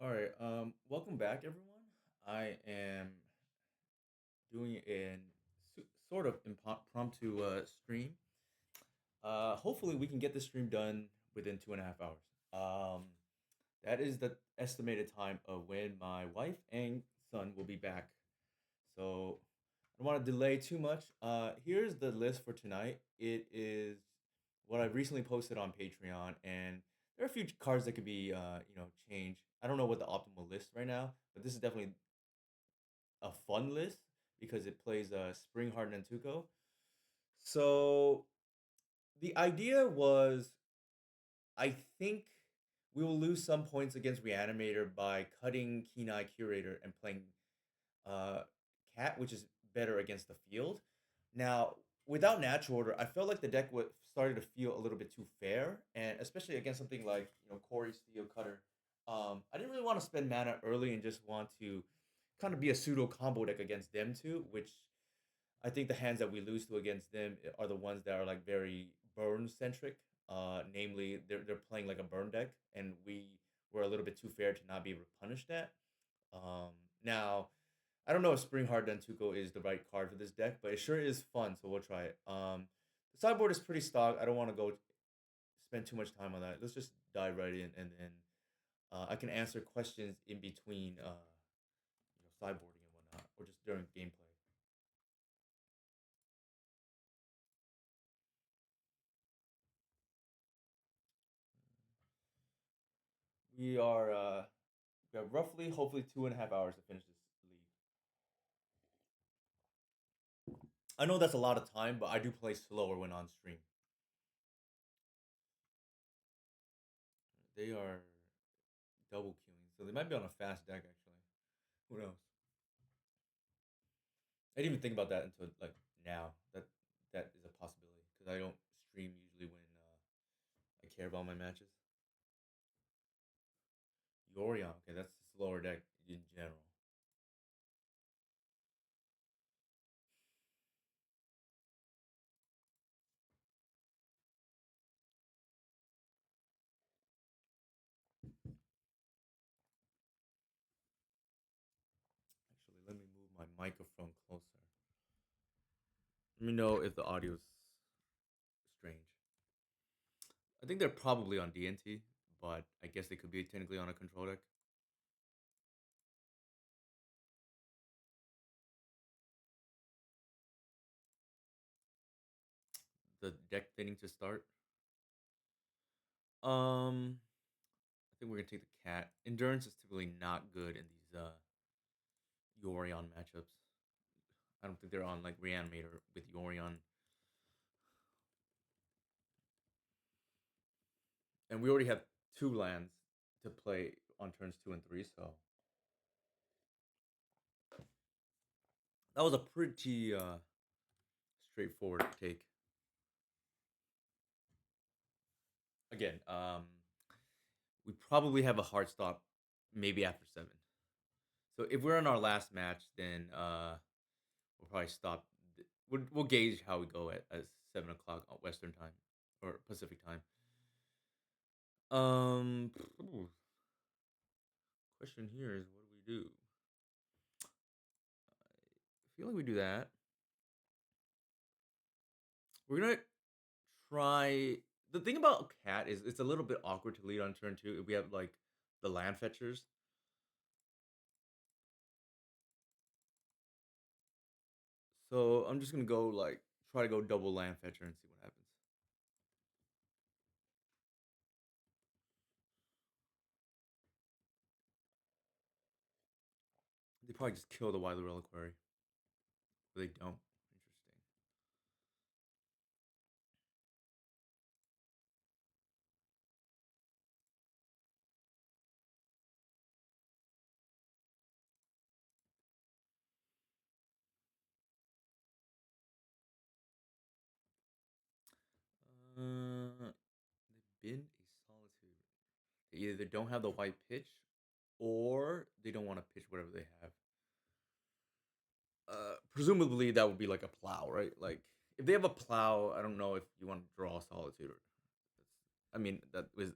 All right. Welcome back, everyone. I am doing an sort of impromptu stream. Hopefully, we can get the stream done within 2.5 hours. Um, that is the estimated time of when my wife and son will be back. So I don't want to delay too much. Here's the list for tonight. It is what I recently posted on Patreon, and there are a few cards that could be, changed. I don't know what the optimal list right now, but this is definitely a fun list because it plays Spring Heart Nantuko. So the idea was, I think we will lose some points against Reanimator by cutting Keen Eye Curator and playing uh, Cat, which is better against the field. Now, without natural order, I felt like the deck started to feel a little bit too fair, and especially against something like Corey Steel Cutter. I didn't really want to spend mana early and just want to kind of be a pseudo combo deck against them too, which I think the hands that we lose to against them are the ones that are like very burn centric. Namely, they're playing like a burn deck, and we were a little bit too fair to not be able to punish that. Um, Now, I don't know if Spring Hard Dentuko is the right card for this deck, but it sure is fun, so we'll try it. The sideboard is pretty stock. I don't want to go spend too much time on that. Let's just dive right in, and then I can answer questions in between, sideboarding and whatnot, or just during gameplay. We have roughly, hopefully, 2.5 hours to finish this league. I know that's a lot of time, but I do play slower when on stream. They are double queuing, so they might be on a fast deck actually. Who knows? I didn't even think about that until like now. That is a possibility because I don't stream usually when I care about my matches. Yorion, okay, that's a slower deck in general. Actually, let me move my microphone closer. Let me know if the audio is strange. I think they're probably on DNT, but I guess they could be technically on a control deck. The deck thinning to start. I think we're gonna take the cat. Endurance is typically not good in these Yorion matchups. I don't think they're on like Reanimator with Yorion. And we already have two lands to play on turns 2 and 3, so that was a pretty straightforward take. Again, we probably have a hard stop maybe after 7. So if we're in our last match, then we'll probably stop. We'll gauge how we go at 7 o'clock on Western time or Pacific time. Um, Question here is what do we do? I feel like we do that. We're gonna try. The thing about cat is it's a little bit awkward to lead on turn 2 if we have like the land fetchers. So I'm just gonna go like try to go double land fetcher and see what happens. They probably just kill the Wily Reliquary. But they don't. Interesting. They've been a solitude. They either don't have the white pitch or they don't want to pitch whatever they have. Presumably that would be like a plow, right? Like if they have a plow, I don't know if you want to draw solitude. I mean,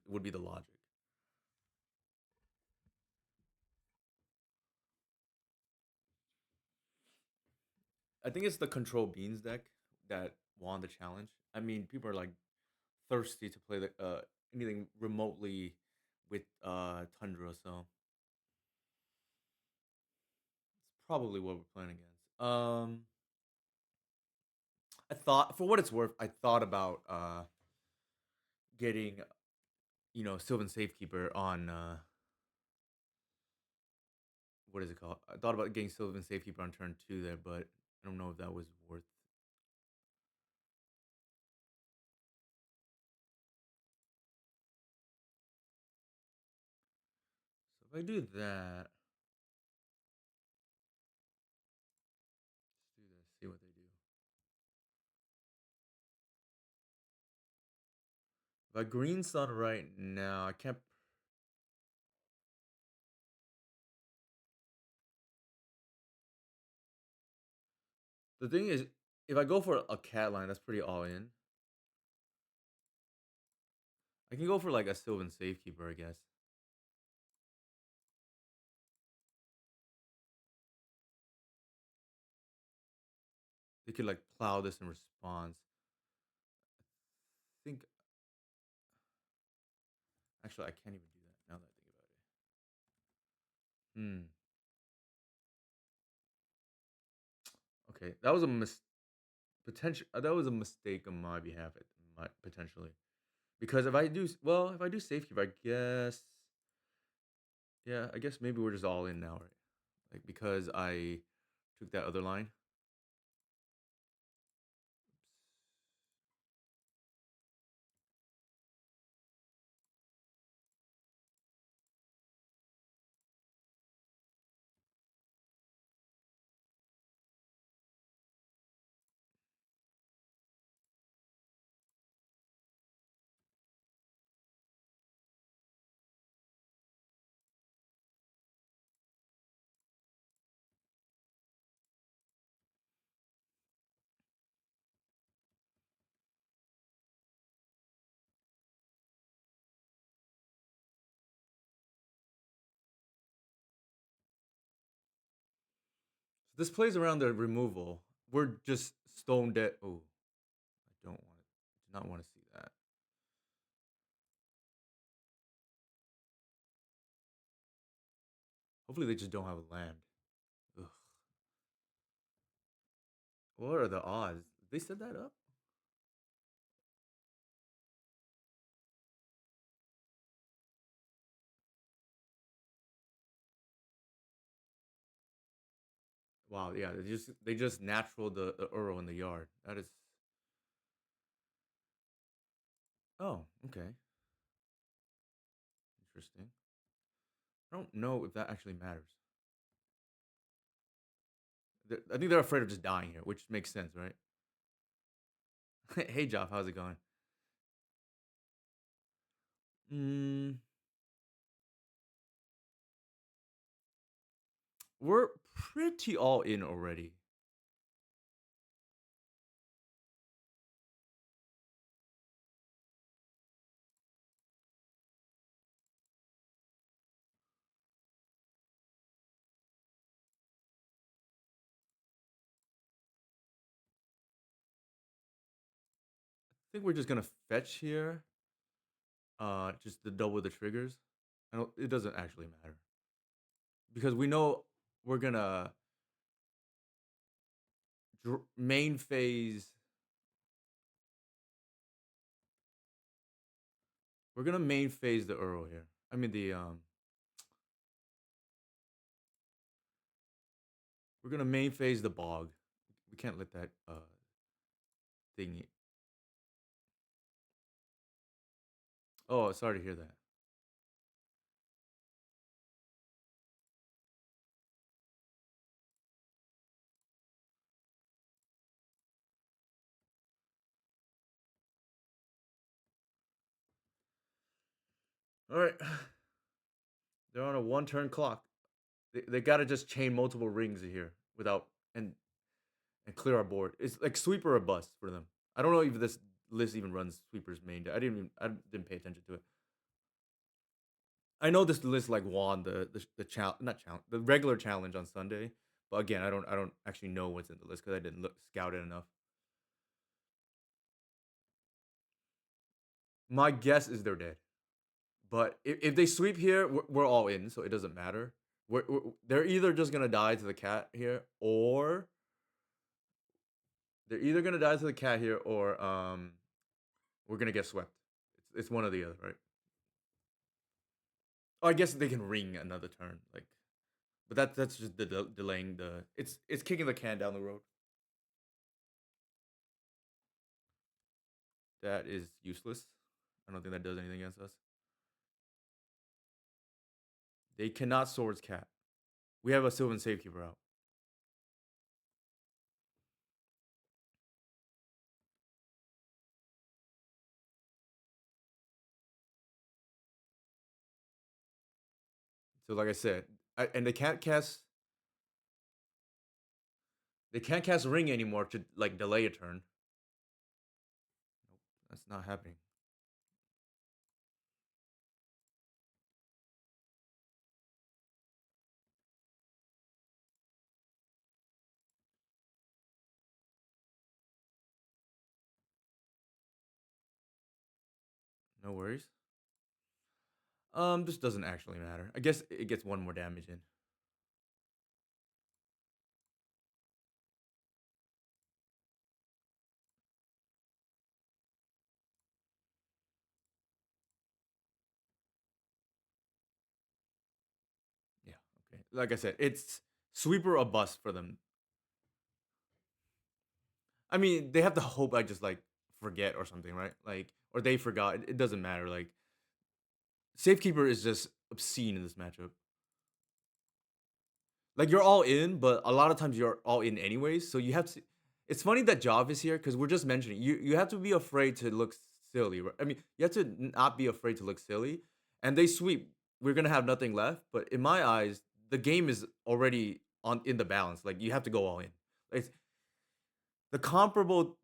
would be the logic. I think it's the Control Beans deck that won the challenge. I mean, people are like thirsty to play the anything remotely with Tundra, so it's probably what we're playing against. I thought, for what it's worth, I thought about getting Sylvan Safekeeper on what is it called? I thought about getting Sylvan Safekeeper on turn two there, but I don't know if that was worth. So if I do that, let's do this. See what they do. If I green sun right now, I can't. The thing is, if I go for a cat line, that's pretty all in. I can go for like a Sylvan Safekeeper, I guess. They could like plow this in response. I think actually I can't even do that now that I think about it. Hmm. Okay, that was a potential. That was a mistake on my behalf, potentially. Because if I do Safekeeper, I guess yeah, I guess maybe we're just all in now, right? Like because I took that other line. So this plays around the removal. We're just stone dead. Oh, I don't want it. Do not want to see that. Hopefully they just don't have a land. Ugh. What are the odds? They set that up? Wow, yeah, they just natural the Uro in the yard. That is oh, okay. Interesting. I don't know if that actually matters. I think they're afraid of just dying here, which makes sense, right? Hey, Joff, how's it going? Mm, we're pretty all in already. I think we're just gonna fetch here, just to double the triggers. I don't. It doesn't actually matter because we know we're gonna main phase. We're gonna main phase the Uro here. I mean the we're gonna main phase the bog. We can't let that thing. Oh, sorry to hear that. All right, they're on a one turn clock. They gotta just chain multiple rings here without and clear our board. It's like sweeper or bust for them. I don't know if this list even runs sweepers main. I didn't pay attention to it. I know this list like won the challenge, not challenge, the regular challenge on Sunday, But again, I don't actually know what's in the list because I didn't scout it enough. My guess is they're dead. But if they sweep here, we're all in, so it doesn't matter. They're either just gonna die to the cat here, or they're either gonna die to the cat here, or we're gonna get swept. It's one or the other, right? Oh, I guess they can ring another turn, like, but that's just delaying the. It's kicking the can down the road. That is useless. I don't think that does anything against us. They cannot swords cat. We have a Sylvan Safekeeper out. So like I said, and they can't cast. They can't cast ring anymore to like delay a turn. Nope, that's not happening. No worries. This doesn't actually matter. I guess it gets one more damage in. Yeah. Okay. Like I said, it's sweeper or bust for them. I mean, they have to hope I just like forget or something, right? Like, or they forgot. It doesn't matter. Like, Safekeeper is just obscene in this matchup. Like, you're all in, but a lot of times you're all in anyways. So you have to. It's funny that Job is here because we're just mentioning you have to be afraid to look silly. Right? I mean, you have to not be afraid to look silly. And they sweep. We're gonna have nothing left. But in my eyes, the game is already on in the balance. Like you have to go all in. Like the comparable,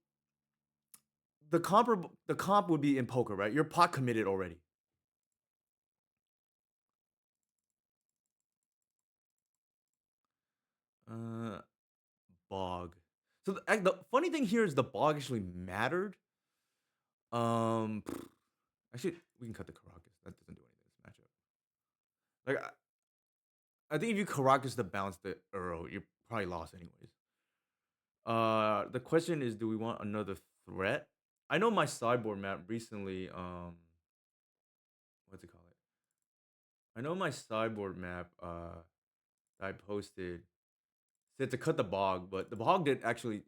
the comp would be in poker, right? You're pot committed already. Uh, Bog. So the funny thing here is the bog actually mattered. Um, Actually, we can cut the Caracas. That doesn't do anything in this matchup. Like, I think if you Caracas to bounce the Earl, you're probably lost anyways. The question is, do we want another threat? I know my sideboard map recently. What's it called? I know my sideboard map. That I posted said to cut the bog, but the bog did actually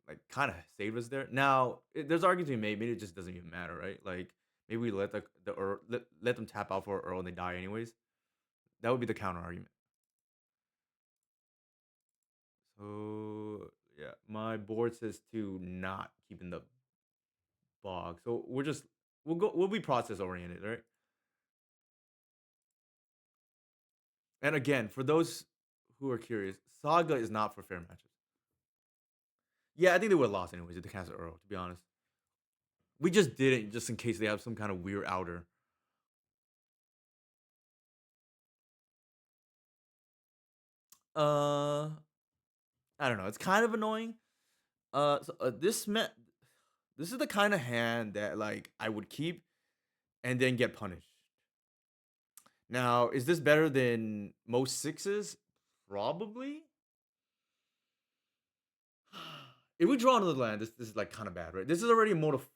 like kind of save us there. Now, there's arguments to be made. Maybe it just doesn't even matter, right? Like maybe we let the Earl, let them tap out for Earl and they die anyways. That would be the counter argument. So yeah, my board says to not keep in the bog. So we'll be process oriented, right? And again, for those who are curious, Saga is not for fair matches. Yeah, I think they would have lost anyways if they cast Earl. To be honest, we just did it just in case they have some kind of weird outer. Uh, I don't know. It's kind of annoying. This is the kind of hand that like I would keep and then get punished. Now, is this better than most sixes? Probably. If we draw another land, this is like kind of bad, right? This is already a mode of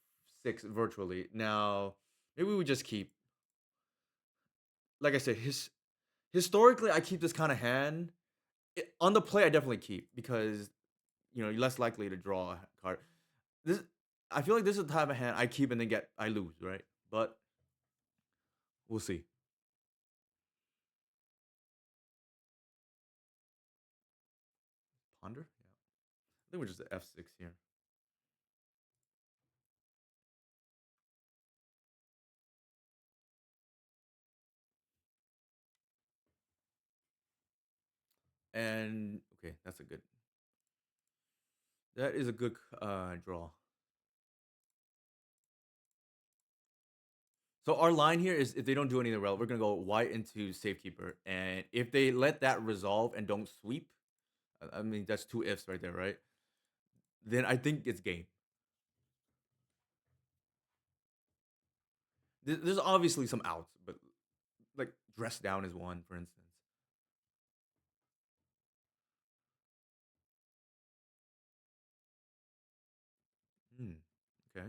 six virtually. Now, maybe we just keep. Like I said, historically, I keep this kind of hand. On the play, I definitely keep because you're less likely to draw a card. This, I feel like this is the type of hand I keep and then I lose, right? But we'll see. Ponder, yeah. I think we're just at F6 here. And okay, that's a good. That is a good draw. So our line here is if they don't do anything relevant, we're gonna go white into safekeeper, and if they let that resolve and don't sweep, I mean, that's two ifs right there, right? Then I think it's game. There's obviously some outs, but like dress down is one, for instance. Hmm. Okay.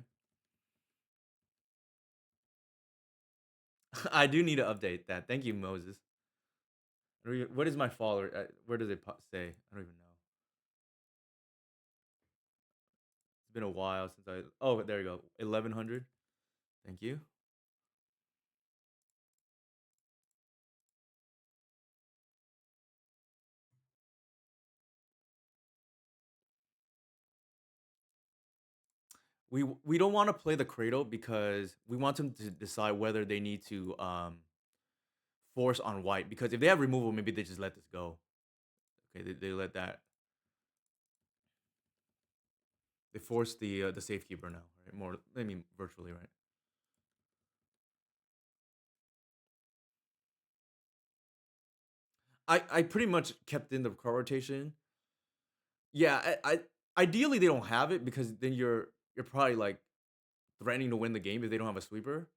I do need to update that. Thank you, Moses. What is my follower? Where does it say? I don't even know. It's been a while since I. Oh, there you go. 1100. Thank you. We don't want to play the Cradle because we want them to decide whether they need to force on white. Because if they have removal, maybe they just let this go. Okay, they let that. They force the safekeeper now, right? More, I mean, virtually, right? I pretty much kept in the card rotation. Yeah, ideally they don't have it because then you're probably like threatening to win the game if they don't have a sweeper.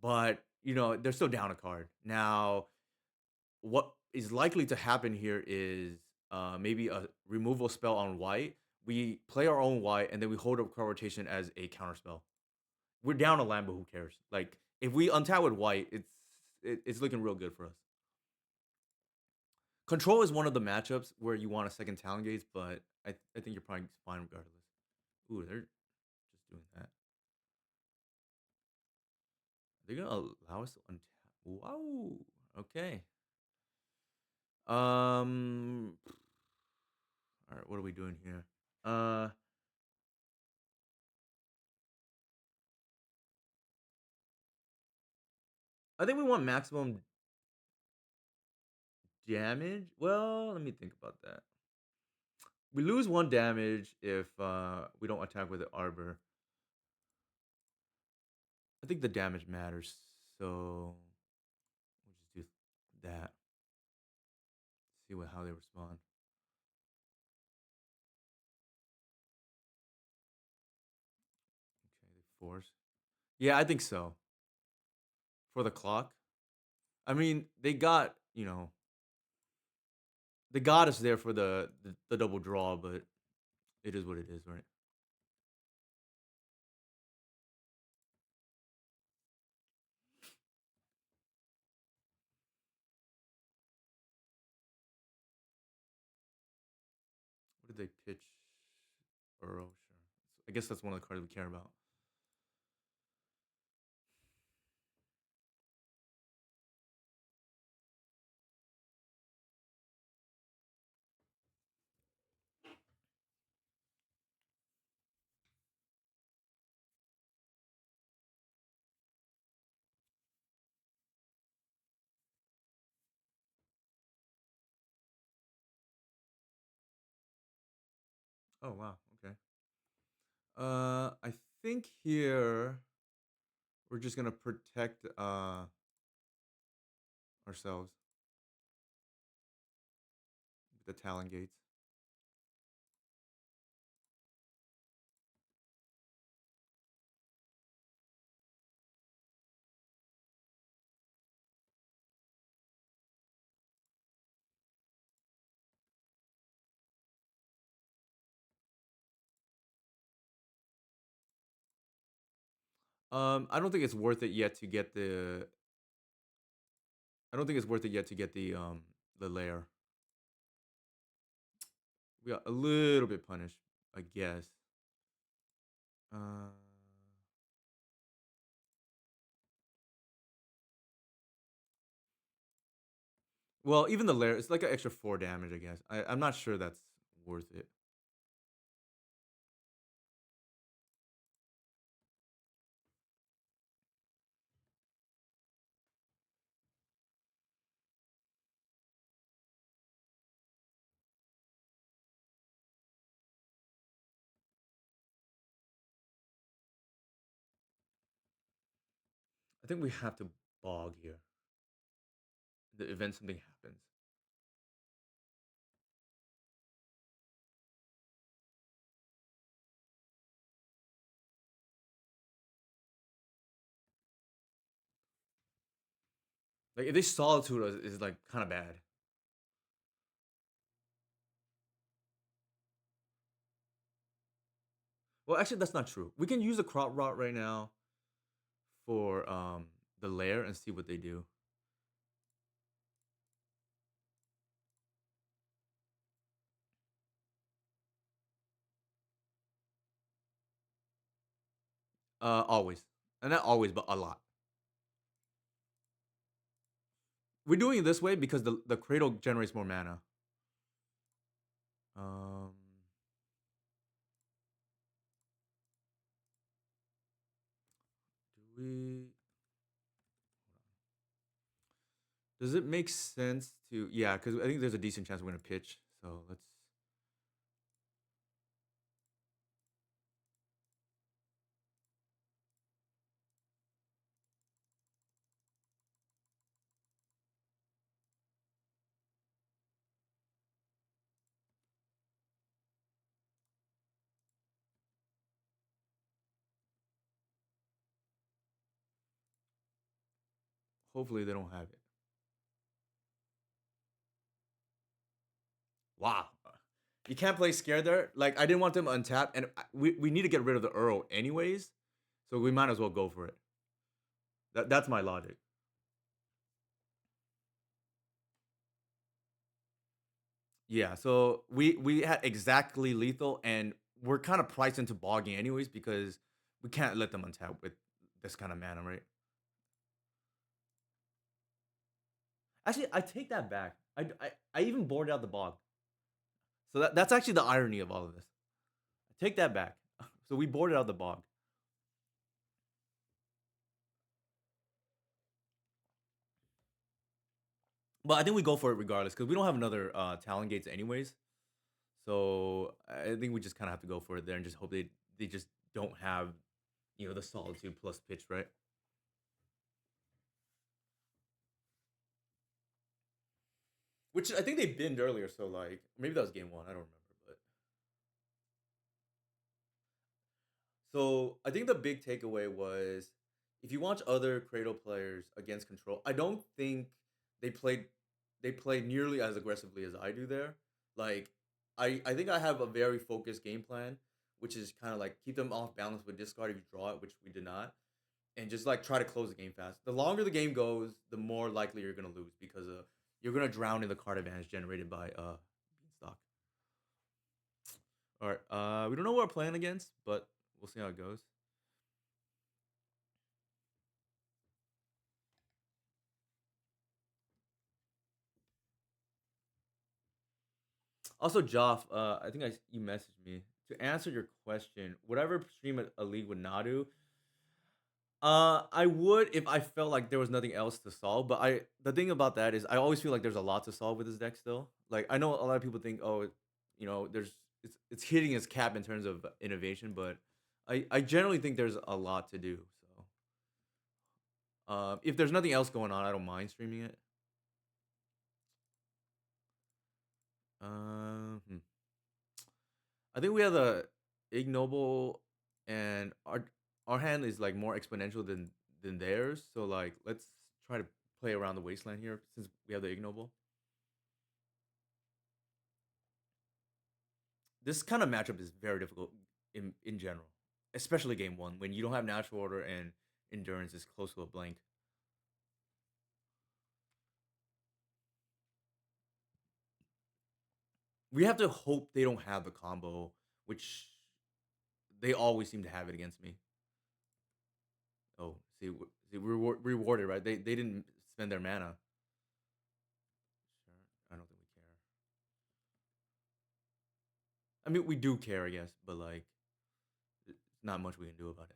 But they're still down a card. Now, what is likely to happen here is maybe a removal spell on white. We play our own white and then we hold up card rotation as a counter spell. We're down a land, but who cares? Like if we untap with white, it's looking real good for us. Control is one of the matchups where you want a second talent gaze, but I think you're probably fine regardless. Ooh, they're just doing that. They're gonna allow us to untap. Wow. Okay. All right. What are we doing here? I think we want maximum damage. Well, let me think about that. We lose one damage if we don't attack with the arbor. I think the damage matters, so we'll just do that. See how they respond. Okay, they force. Yeah, I think so. For the clock. I mean, they got us there for the double draw, but it is what it is, right? What did they pitch? Burrow, sure. I guess that's one of the cards we care about. Oh wow, okay. I think here we're just gonna protect ourselves with the Talon Gates. I don't think it's worth it yet to get the. I don't think it's worth it yet to get the layer. We got a little bit punished, I guess. Uh, well, even the layer, it's like an extra 4 damage, I guess. I'm not sure that's worth it. I think we have to bog here. The event something happens. Like if they solitude us, is like kind of bad. Well, actually, that's not true. We can use a crop rot right now for the lair and see what they do. Always, and not always, but a lot. We're doing it this way because the cradle generates more mana. Um, do we? Does it make sense to? Yeah, because I think there's a decent chance we're gonna pitch. So let's. Hopefully they don't have it. Wow. You can't play scared there. Like I didn't want them to untap, and we need to get rid of the Earl anyways, so we might as well go for it. That's my logic. Yeah. So we had exactly lethal, and we're kind of priced into bogging anyways because we can't let them untap with this kind of mana, right? Actually, I take that back. I even boarded out the bog. So that's actually the irony of all of this. I take that back. So we boarded out the bog. But I think we go for it regardless because we don't have another talent gates anyways. So I think we just kind of have to go for it there and just hope they just don't have the solitude plus pitch, right? Which I think they binned earlier, so like maybe that was game one. I don't remember, but so I think the big takeaway was if you watch other Cradle players against Control, I don't think they played they played nearly as aggressively as I do there. Like I think I have a very focused game plan, which is kind of like keep them off balance with discard if you draw it, which we did not, and just like try to close the game fast. The longer the game goes, the more likely you're gonna lose because you're gonna drown in the card advantage generated by Beanstalk. All right, we don't know what we're playing against, but we'll see how it goes. Also, Joff, I think you messaged me to answer your question. Whatever stream a league would not do, I would if I felt like there was nothing else to solve. But the thing about that is, I always feel like there's a lot to solve with this deck still. Like I know a lot of people think, oh, there's it's hitting its cap in terms of innovation, but I generally think there's a lot to do. So, if there's nothing else going on, I don't mind streaming it. Hmm. I think we have the ignoble, and our hand is like more exponential than theirs. So like, let's try to play around the wasteland here since we have the ignoble. This kind of matchup is very difficult in general, especially game one when you don't have natural order and endurance is close to a blank. We have to hope they don't have the combo, which they always seem to have it against me. Oh, see, rewarded, right? They didn't spend their mana. Sure, I don't think we care. I mean, we do care, I guess, but like, not much we can do about it.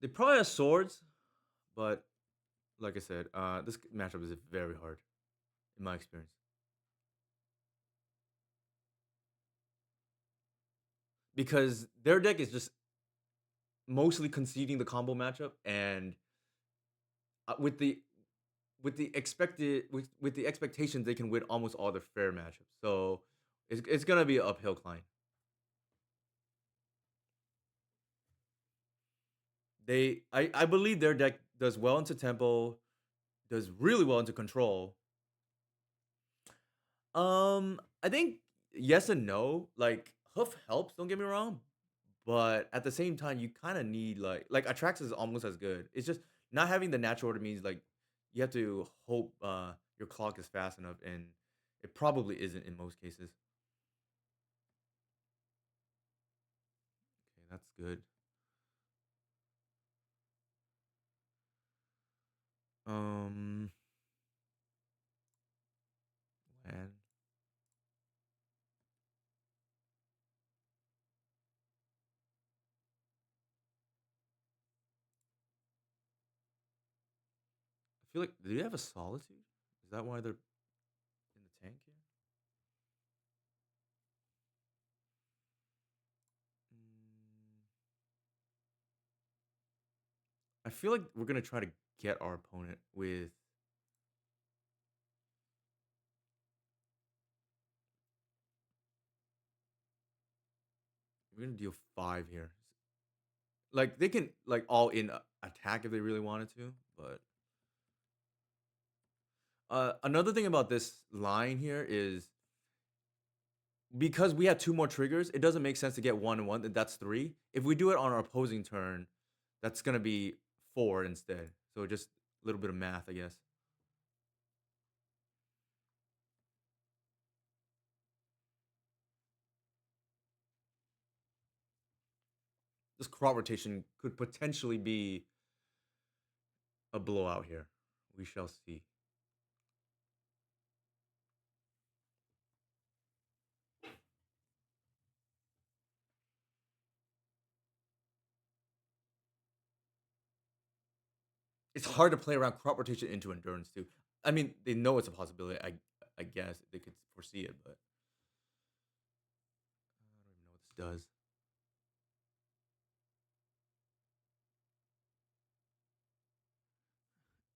They probably have swords, but like I said, this matchup is very hard in my experience because their deck is just mostly conceding the combo matchup, and with the expectations they can win almost all the fair matchups. So it's gonna be an uphill climb. I believe their deck does well into tempo, does really well into control. I think yes and no. Like Hoof helps, don't get me wrong, but at the same time, you kind of need like Atrax is almost as good. It's just not having the natural order means like you have to hope your clock is fast enough, and it probably isn't in most cases. Okay, that's good. Um, and I feel like do they have a solitude? Is that why they're in the tank here? Mm, I feel like we're gonna try to get our opponent with. We're gonna deal 5 here. Like they can like all in attack if they really wanted to, but another thing about this line here is because we have 2 more triggers, it doesn't make sense to get 1 and 1, that's 3. If we do it on our opposing turn, that's gonna be 4 instead. So just a little bit of math, I guess. This crop rotation could potentially be a blowout here. We shall see. It's hard to play around crop rotation into endurance too. I mean, they know it's a possibility. I guess they could foresee it, but I don't even know what this does.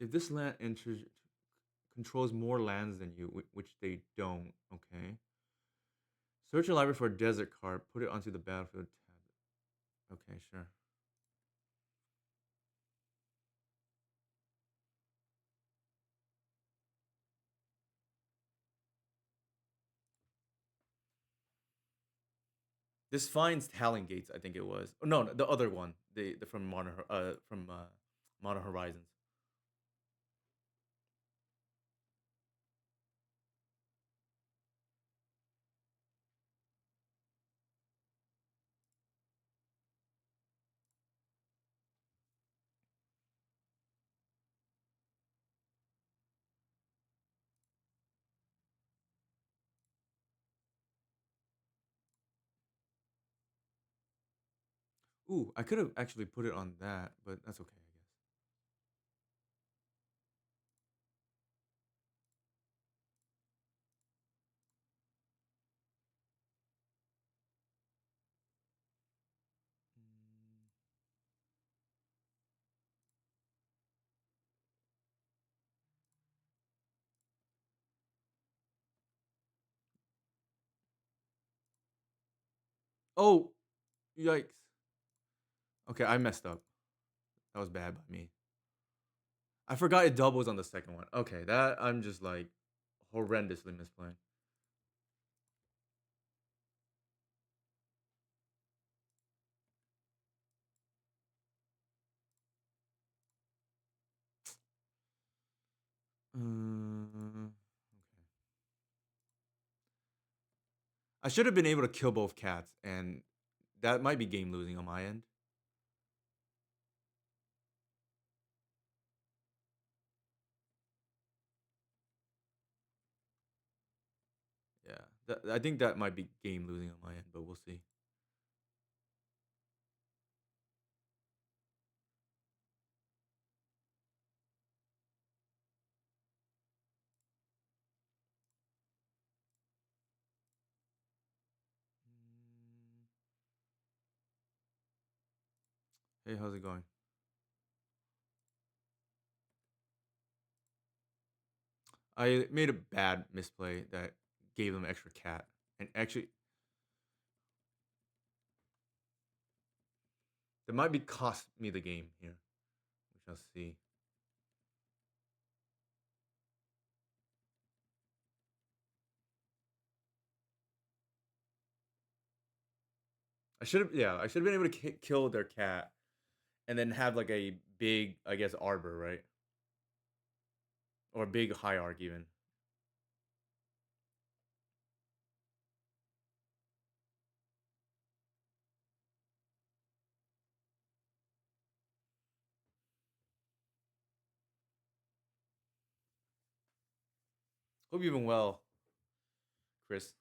If this land enters controls more lands than you, which they don't, okay. Search your library for a desert card. Put it onto the battlefield tab. Okay, sure. This finds Howling Gates. I think it was. Oh, no, the other one. The from Modern Horizons. Ooh, I could have actually put it on that, but that's okay, I guess. Mm. Oh, yikes. Okay, I messed up. That was bad by me. I forgot it doubles on the second one. Okay, that I'm just like horrendously misplaying. Okay. I should have been able to kill both cats, and that might be game losing on my end. Yeah, I think that might be game losing on my end, but we'll see. Mm, Hey, how's it going? I made a bad misplay that gave them extra cat, and actually, that might be cost me the game here. We shall see. I should have, yeah, I should have been able to kill their cat, and then have like a big, I guess, arbor, right, or a big hierarch even. Hope you've been well, Chris.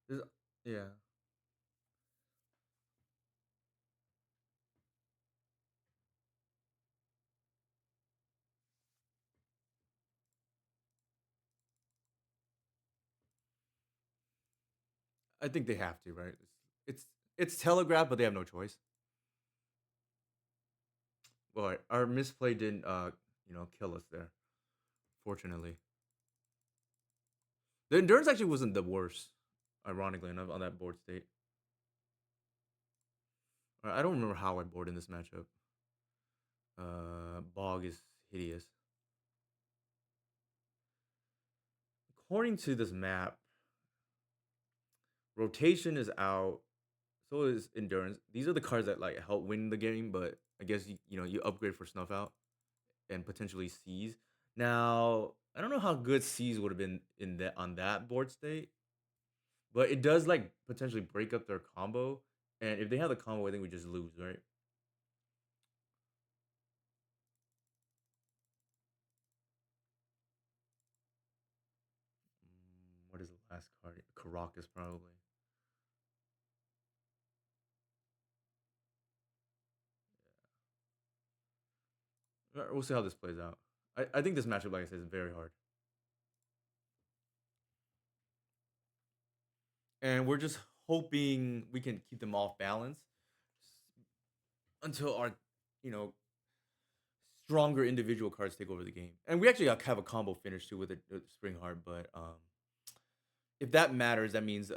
This, yeah, I think they have to, right? It's it's telegraphed, but they have no choice. Well, our misplay didn't, kill us there. Fortunately, the endurance actually wasn't the worst. Ironically enough, on that board state, I don't remember how I board in this matchup. Bog is hideous. According to this map, rotation is out. So is endurance. These are the cards that like help win the game, but I guess you upgrade for snuff out and potentially seize. Now I don't know how good seize would have been in that on that board state, but it does like potentially break up their combo. And if they have the combo, I think we just lose, right? What is the last card? Caracas probably. We'll see how this plays out. I think this matchup, like I said, is very hard. And we're just hoping we can keep them off balance until our, you know, stronger individual cards take over the game. And we actually have a combo finish too with a Spring Heart, but if that matters, that means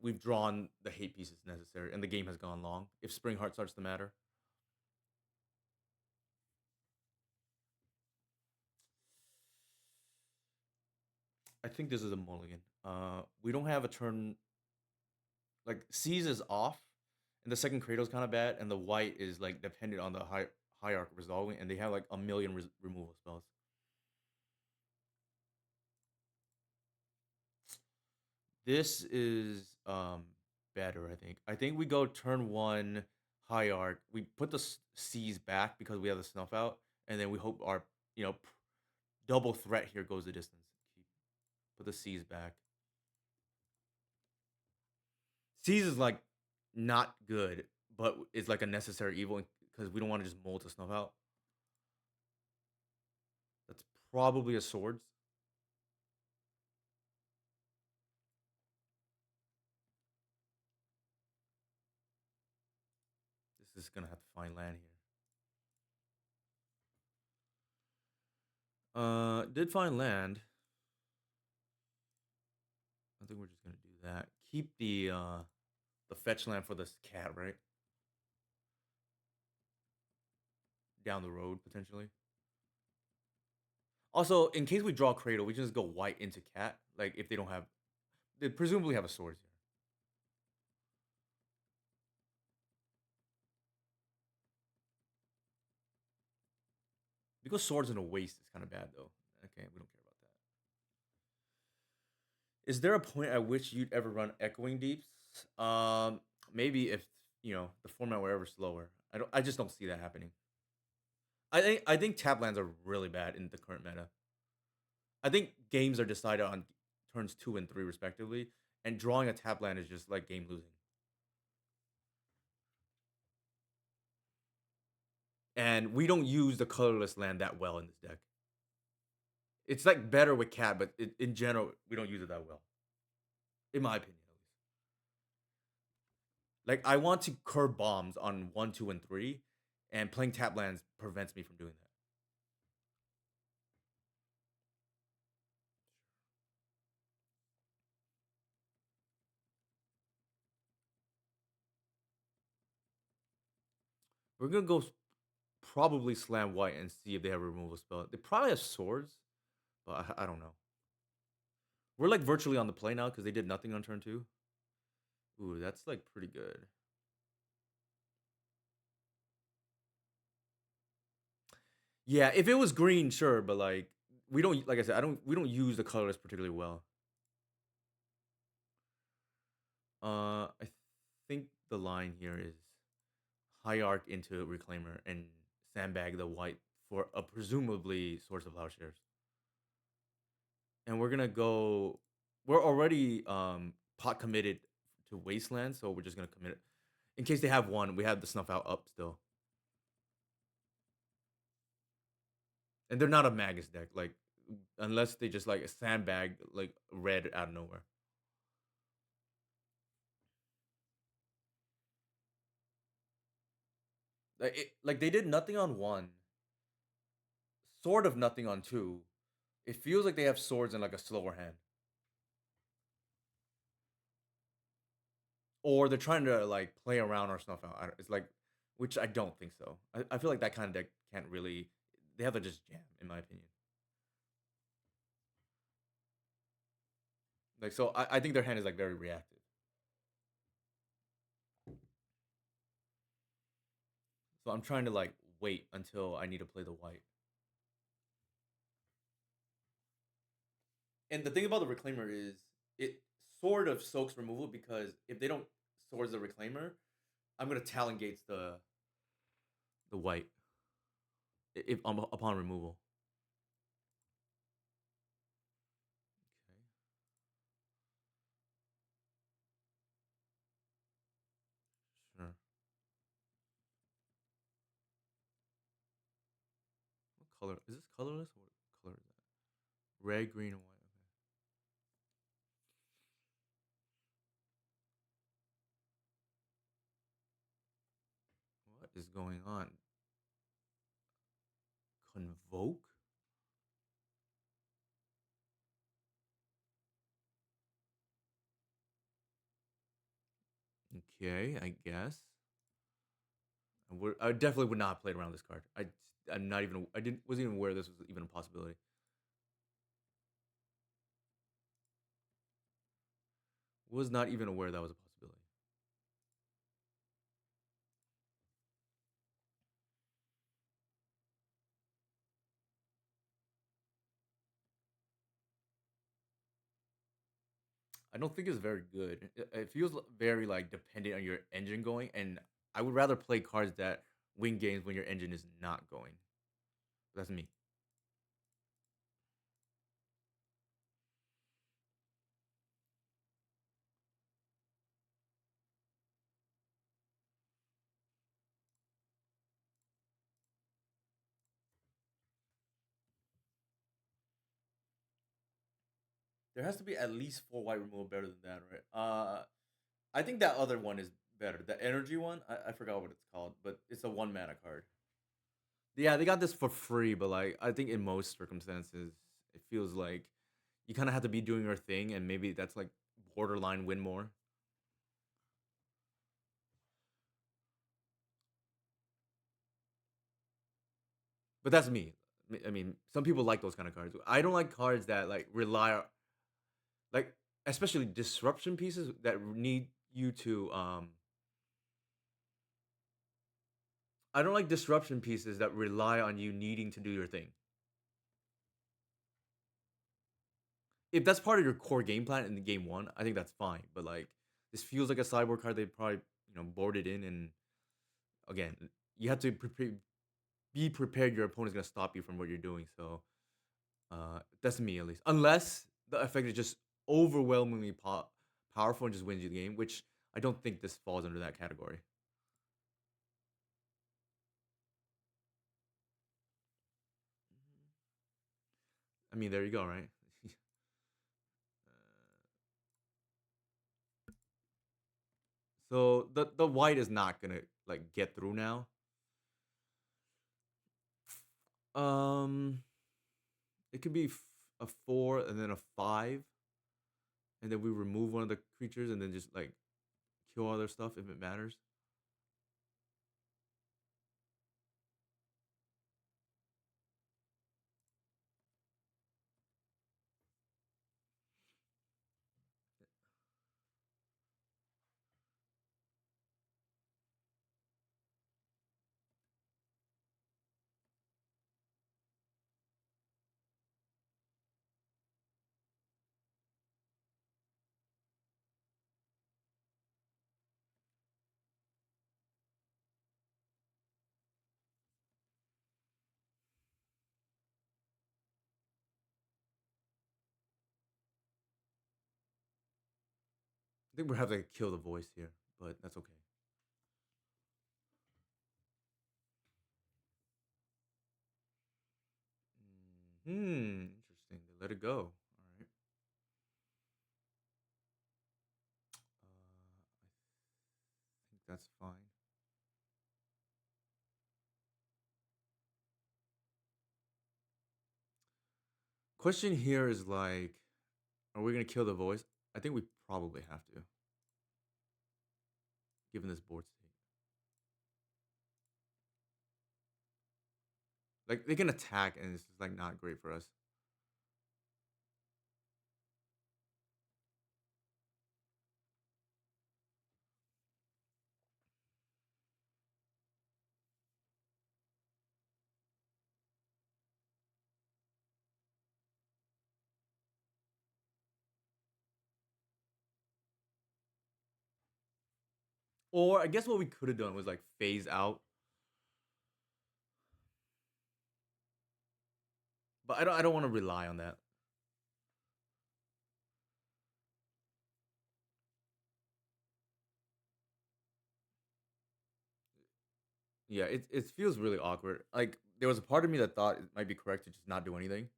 we've drawn the hate pieces necessary, and the game has gone long. If Spring Heart starts to matter, I think this is a mulligan. We don't have a turn like Seize is off, and the second Cradle is kind of bad, and the white is like dependent on the hierarch resolving, and they have like a million removal spells. This is better, I think. I think we go turn one hierarch. We put the C's back because we have the snuff out, and then we hope our double threat here goes the distance. Put the C's back. C's is like not good, but it's like a necessary evil because we don't want to just mold to snuff out. That's probably a swords. This is gonna have to find land here. Did find land. I think we're just gonna do that. Keep the fetch land for this cat, right? Down the road potentially. Also, in case we draw Cradle, we just go white into cat. Like if they don't have, they presumably have a swords here. Because swords in a waste is kind of bad though. Okay, we don't care about that. Is there a point at which you'd ever run echoing deeps? Um, Maybe if the format were ever slower. I just don't see that happening. I think tap lands are really bad in the current meta. I think games are decided on turns 2 and 3 respectively, and drawing a tap land is just like game losing. And we don't use the colorless land that well in this deck. It's like better with cat, but in general, we don't use it that well, in my opinion at least. Like I want to curb bombs on 1, 2, and 3, and playing tap lands prevents me from doing that. We're gonna go probably slam white and see if they have a removal spell. They probably have swords, but I don't know. We're like virtually on the play now because they did nothing on turn 2. Ooh, that's like pretty good. Yeah, if it was green, sure, but like we don't, like I said, I don't we don't use the colors particularly well. I think the line here is hierarch into reclaimer and sandbag the white for a presumably source of plowshares. And we're gonna go. We're already pot committed to wasteland, so we're just gonna commit it in case they have one. We have the snuff out up still, and they're not a Magus deck. Like unless they just like a sandbag like red out of nowhere. Like they did nothing on 1, sort of nothing on 2. It feels like they have swords in like a slower hand, or they're trying to like play around or snuff out. It's like, which I don't think so. I feel like that kind of deck can't really. They have to just jam, in my opinion. Like so, I think their hand is like very reactive. So I'm trying to like wait until I need to play the white. And the thing about the reclaimer is it sort of soaks removal because if they don't swords the reclaimer, I'm gonna talon gates the white if upon removal. Okay, sure. What color is this? Colorless? What color is that? Red, green, and white. Okay. What is going on? Convoke? Okay, I guess. I definitely would not have played around this card. I'm not even. I didn't wasn't even aware this was even a possibility. Was not even aware that was a possibility. I don't think it's very good. It feels very like dependent on your engine going, and I would rather play cards that win games when your engine is not going. That's me. There has to be at least 4 white removal better than that, right? I think that other one is better. The energy one, I forgot what it's called, but it's a 1 mana card. Yeah, they got this for free, but like I think in most circumstances, it feels like you kind of have to be doing your thing, and maybe that's like borderline win more. But that's me. I mean, some people like those kind of cards. I don't like cards that like rely like especially disruption pieces that need you to I don't like disruption pieces that rely on you needing to do your thing. if that's part of your core game plan in the game one, I think that's fine. But like this feels like a sideboard card they probably boarded in, and again, you have to be prepared. Your opponent's gonna stop you from what you're doing. So that's me at least. Unless the effect is just overwhelmingly powerful and just wins you the game, which I don't think this falls under that category. I mean, there you go, right? So the white is not gonna like get through now. Um, it could be a 4 and then a 5, and then we remove one of the creatures and then just like kill other stuff if it matters. I think we're having to kill the voice here, but that's okay. Interesting. They let it go. All right. I think that's fine. Question here is like, are we gonna kill the voice? I think we probably have to, given this board state. Like they can attack, and it's just like not great for us. Or I guess what we could have done was like phase out, but I don't want to rely on that. Yeah, it feels really awkward. Like there was a part of me that thought it might be correct to just not do anything.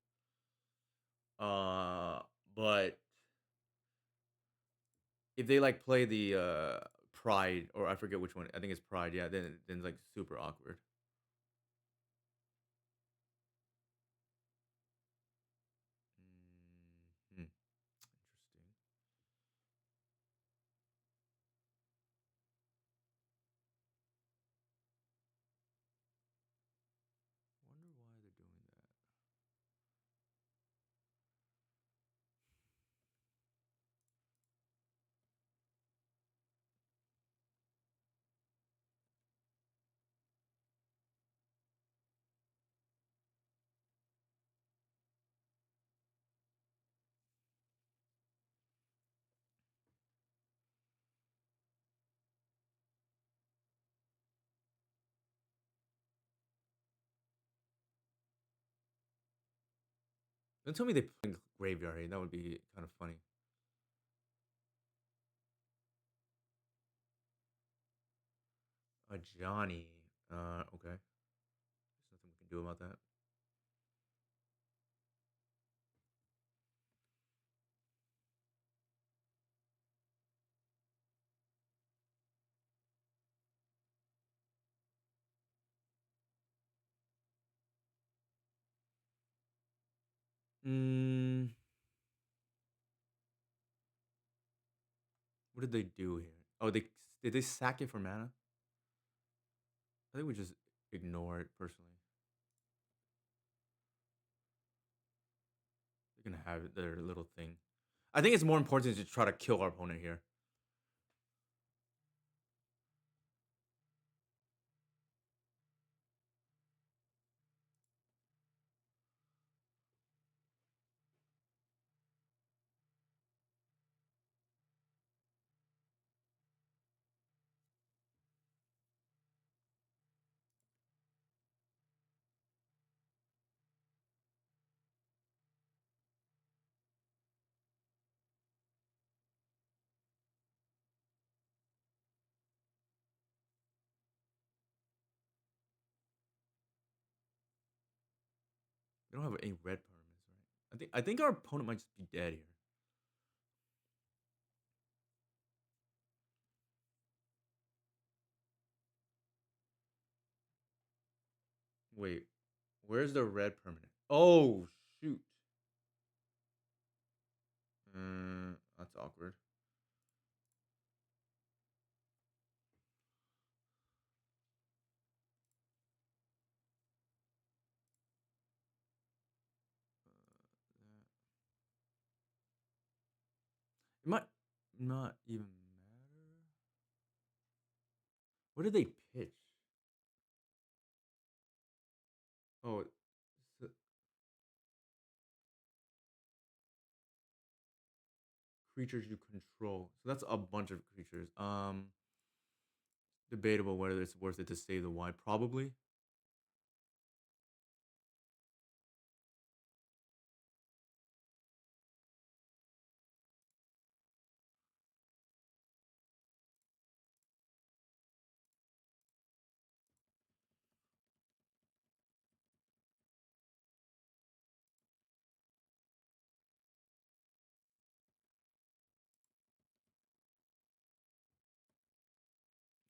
Uh, but if they like play the Pride, or I forget which one, I think it's Pride. Yeah, then it's like super awkward. Interesting. Wonder why they're doing that. Don't tell me they play graveyard. That would be kind of funny. A Johnny. Okay. There's nothing we can do about that. Mm, what did they do here? Oh, they did they sack it for mana? I think we just ignore it personally. They're gonna have their little thing. I think it's more important to try to kill our opponent here. They don't have any red permanents, right? I think our opponent might just be dead here. Wait, where's the red permanent? Oh shoot. That's awkward. It might not even matter. What did they pitch? Oh, s- creatures you control. So that's a bunch of creatures. Debatable whether it's worth it to save the Y. Probably.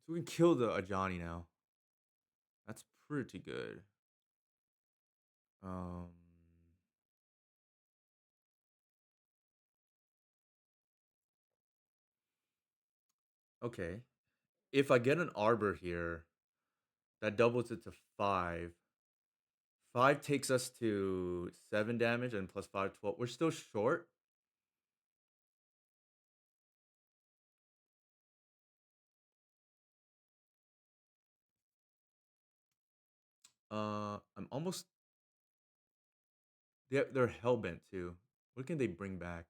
So we can kill the Ajani now. That's pretty good. Um. Okay. If I get an Arbor here, that doubles it to 5. 5 takes us to 7 damage and plus 5, 12. We're still short. I'm almost. They're hellbent too. What can they bring back?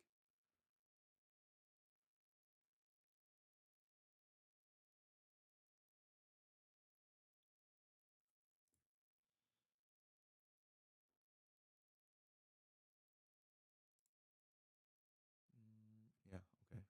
Yeah, okay.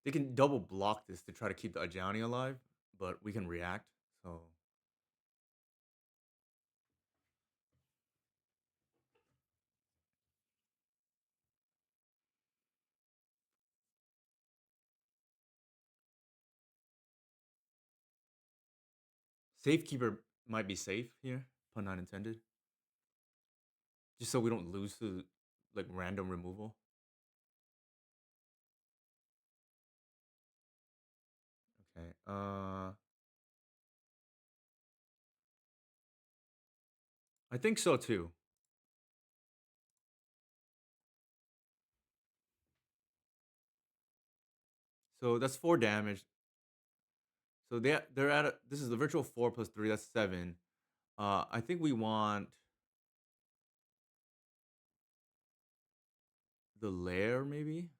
They can double block this to try to keep the Ajani alive, but we can react. So Safekeeper might be safe here, pun not intended. Just so we don't lose to like random removal. Okay. I think so too. So that's 4 damage. So they're at this is the virtual 4 plus 3. That's 7. I think we want the lair maybe.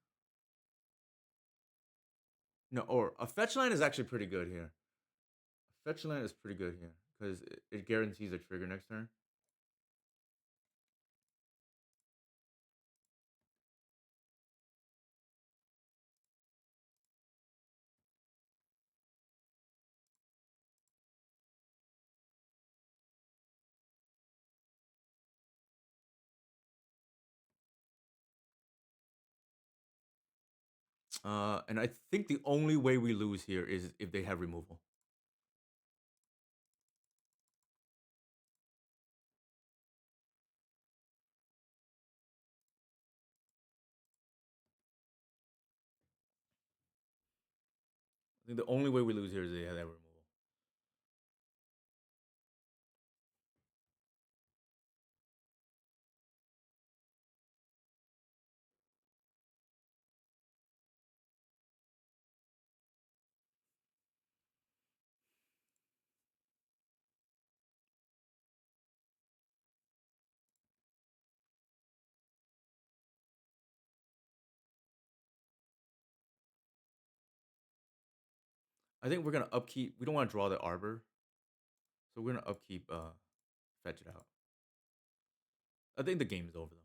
No, or a fetch line is actually pretty good here. A fetch line is pretty good here because it guarantees a trigger next turn. And I think the only way we lose here is if they have removal. I think the only way we lose here is they have that removal. I think we're gonna upkeep. We don't want to draw the arbor, so we're gonna upkeep. Fetch it out. I think the game is over though.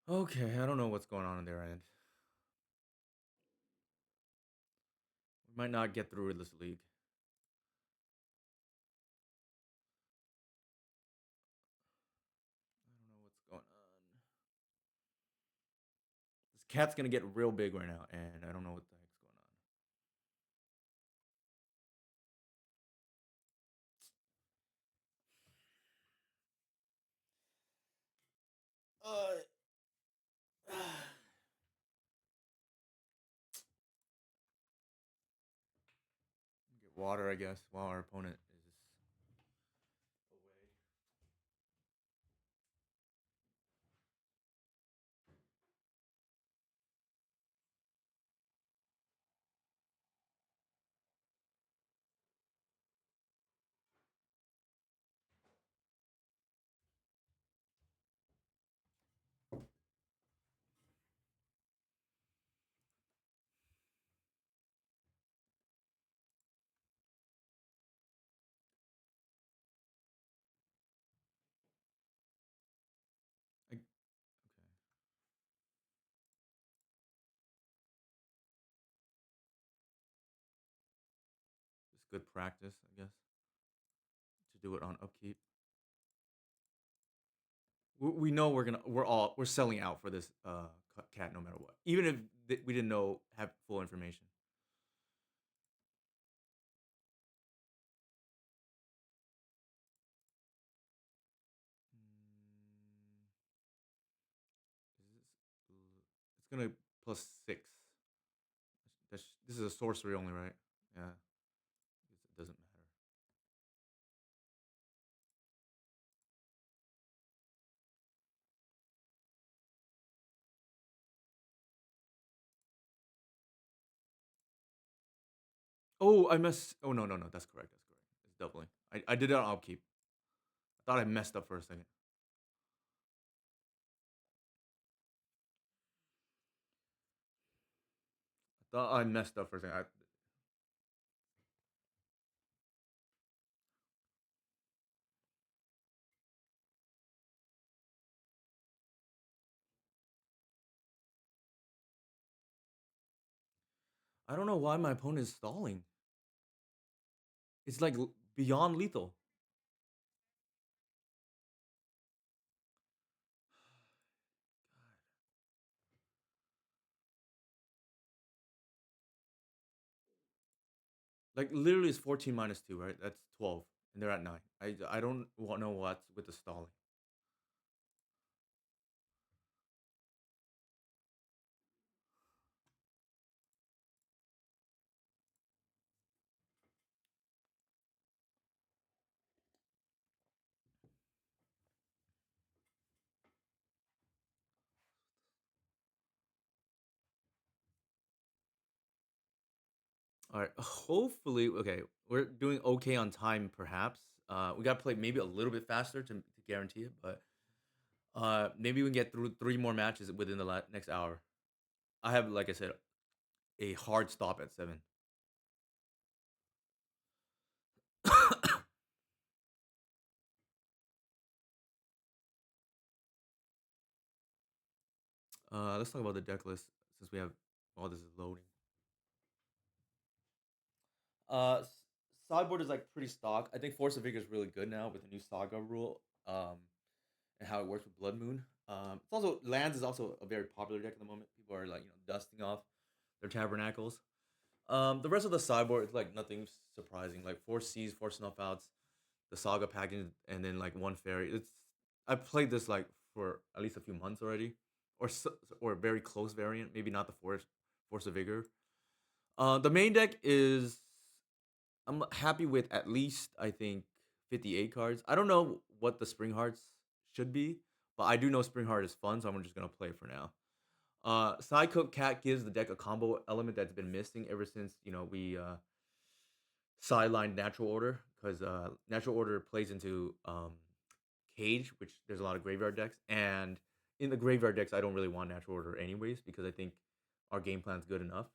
Okay, I don't know what's going on their end. We might not get through this league. I don't know what's going on. This cat's gonna get real big right now, and I don't know what the heck's going on. Get water, I guess, while our opponent is away. Okay, it's good practice, I guess, to do it on upkeep. We know we're selling out for this cat no matter what, even if we didn't know have full information. Mm, it's gonna +6. This is a sorcery only, right? Yeah, it doesn't matter. Oh, I messed. Oh no, no, no. That's correct. That's correct. It's doubling. I did it on upkeep. I thought I messed up for a second. I thought I messed up for a second. I don't know why my opponent is stalling. It's like beyond lethal. Like literally, it's 14 -2, right? That's 12, and they're at 9. I don't know what's with the stalling. All right, hopefully, okay, we're doing okay on time. Perhaps we got to play maybe a little bit faster to guarantee it, but maybe we can get through 3 more matches within the next hour. I have, like I said, a hard stop at 7. Let's talk about the deck list since we have all this is loading. Uh, s- Sideboard is like pretty stock. I think Force of Vigor is really good now with the new Saga rule, and how it works with Blood Moon. It's also lands is also a very popular deck at the moment. People are like dusting off their tabernacles. The rest of the sideboard is like nothing surprising. Like 4 Cs, 4 Snuff Outs. the saga package, and then like one fairy. It's I've played this like for at least a few months already, or a very close variant. Maybe not the Force of Vigor. The main deck is I'm happy with at least I think 58 cards. I don't know what the Spring Hearts should be, but I do know Spring Heart is fun, so I'm just gonna play it for now. Psycho Cat gives the deck a combo element that's been missing ever since we sidelined Natural Order because Natural Order plays into Cage, which there's a lot of graveyard decks, and in the graveyard decks, I don't really want Natural Order anyways because I think our game plan's good enough.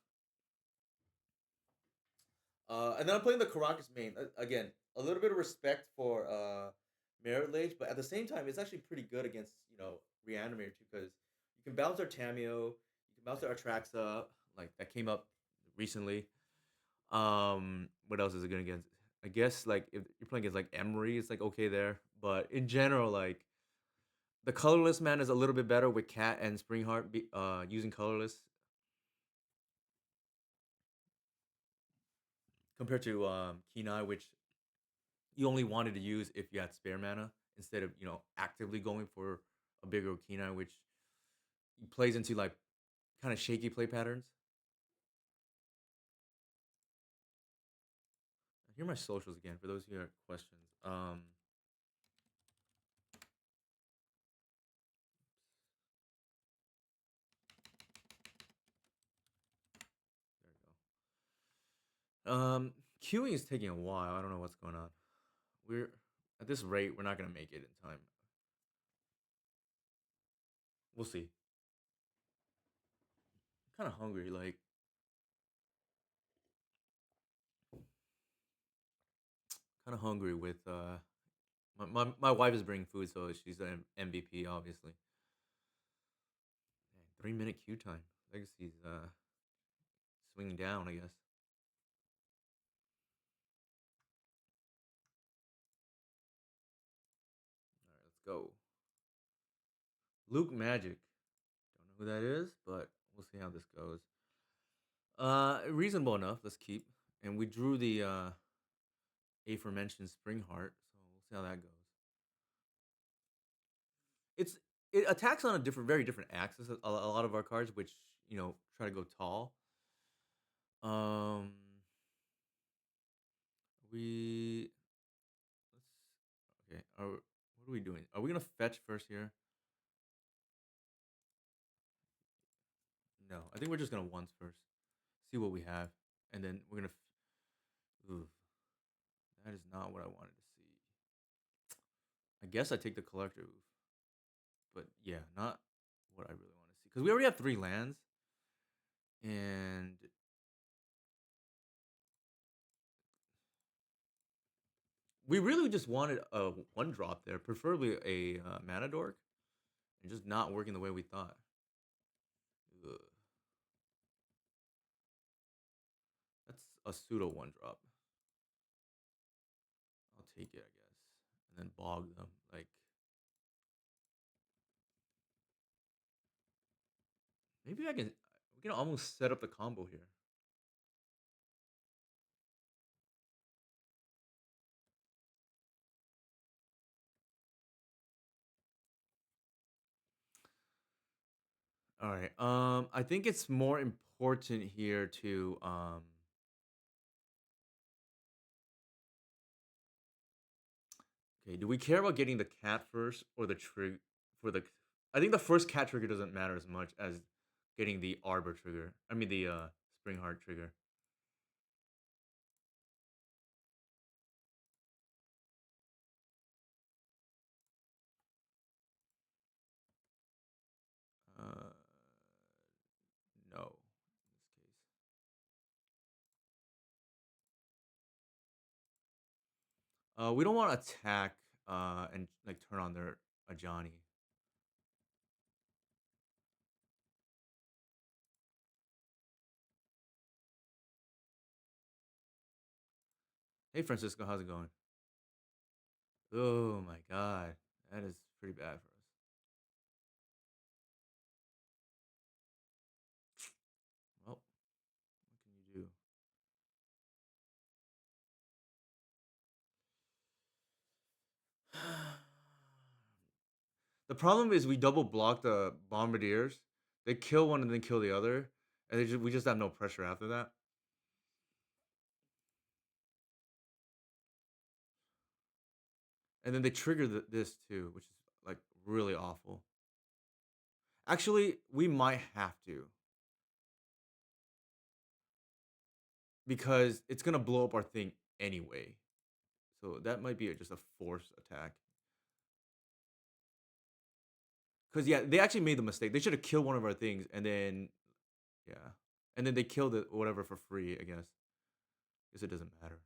And then I'm playing the Caracas main. Again, a little bit of respect for Merit Lage, but at the same time, it's actually pretty good against Reanimator too, because you can bounce our Tameo, you can bounce our Atraxa, like that came up recently. What else is it good against? I guess like if you're playing against like Emery, it's like okay there, but in general, like the colorless man is a little bit better with Cat and Springheart using colorless compared to Kenai, which you only wanted to use if you had spare mana instead of actively going for a bigger Kenai, which plays into like kind of shaky play patterns. Here are my socials again for those who have questions. There we go. Queuing is taking a while. I don't know what's going on. We're at this rate, we're not gonna make it in time. We'll see. I'm kind of hungry. Like kind of hungry with my wife is bringing food, so she's an MVP obviously. Man, 3 minute queue time. Legacy's swinging down, I guess. All right, let's go. Luke Magic. Don't know who that is, but we'll see how this goes. Reasonable enough. Let's keep. And we drew the aforementioned Spring Heart, so we'll see how that goes. It's it attacks on a very different axis. A lot of our cards, which try to go tall. Um, we let's okay. What are we doing? Are we gonna fetch first here? No, I think we're just gonna once first, see what we have, and then we're gonna. Ooh, that is not what I wanted to see. I guess I take the collector, but yeah, not what I really want to see because we already have 3 lands, and we really just wanted a 1 drop there, preferably a mana dork, and just not working the way we thought. Ugh. That's a pseudo 1 drop. I'll take it, I guess, and then bog them. Like maybe I can. We can almost set up the combo here. All right. I think it's more important here to Okay, do we care about getting the cat first or the trigger for the? I think the first cat trigger doesn't matter as much as getting the arbor trigger. I mean the spring heart trigger. Uh, no, in this case. We don't want to attack and like turn on their Ajani. Hey Francisco, how's it going? Oh my god, that is pretty bad for us. Well, what can you do? The problem is we double block the bombardiers. They kill one and then kill the other, and we just have no pressure after that. And then they trigger this too, which is like really awful. Actually, we might have to because it's gonna blow up our thing anyway. So that might be just a force attack. Because yeah, they actually made the mistake. They should have killed one of our things and then yeah, and then they killed it whatever for free. I guess it doesn't matter.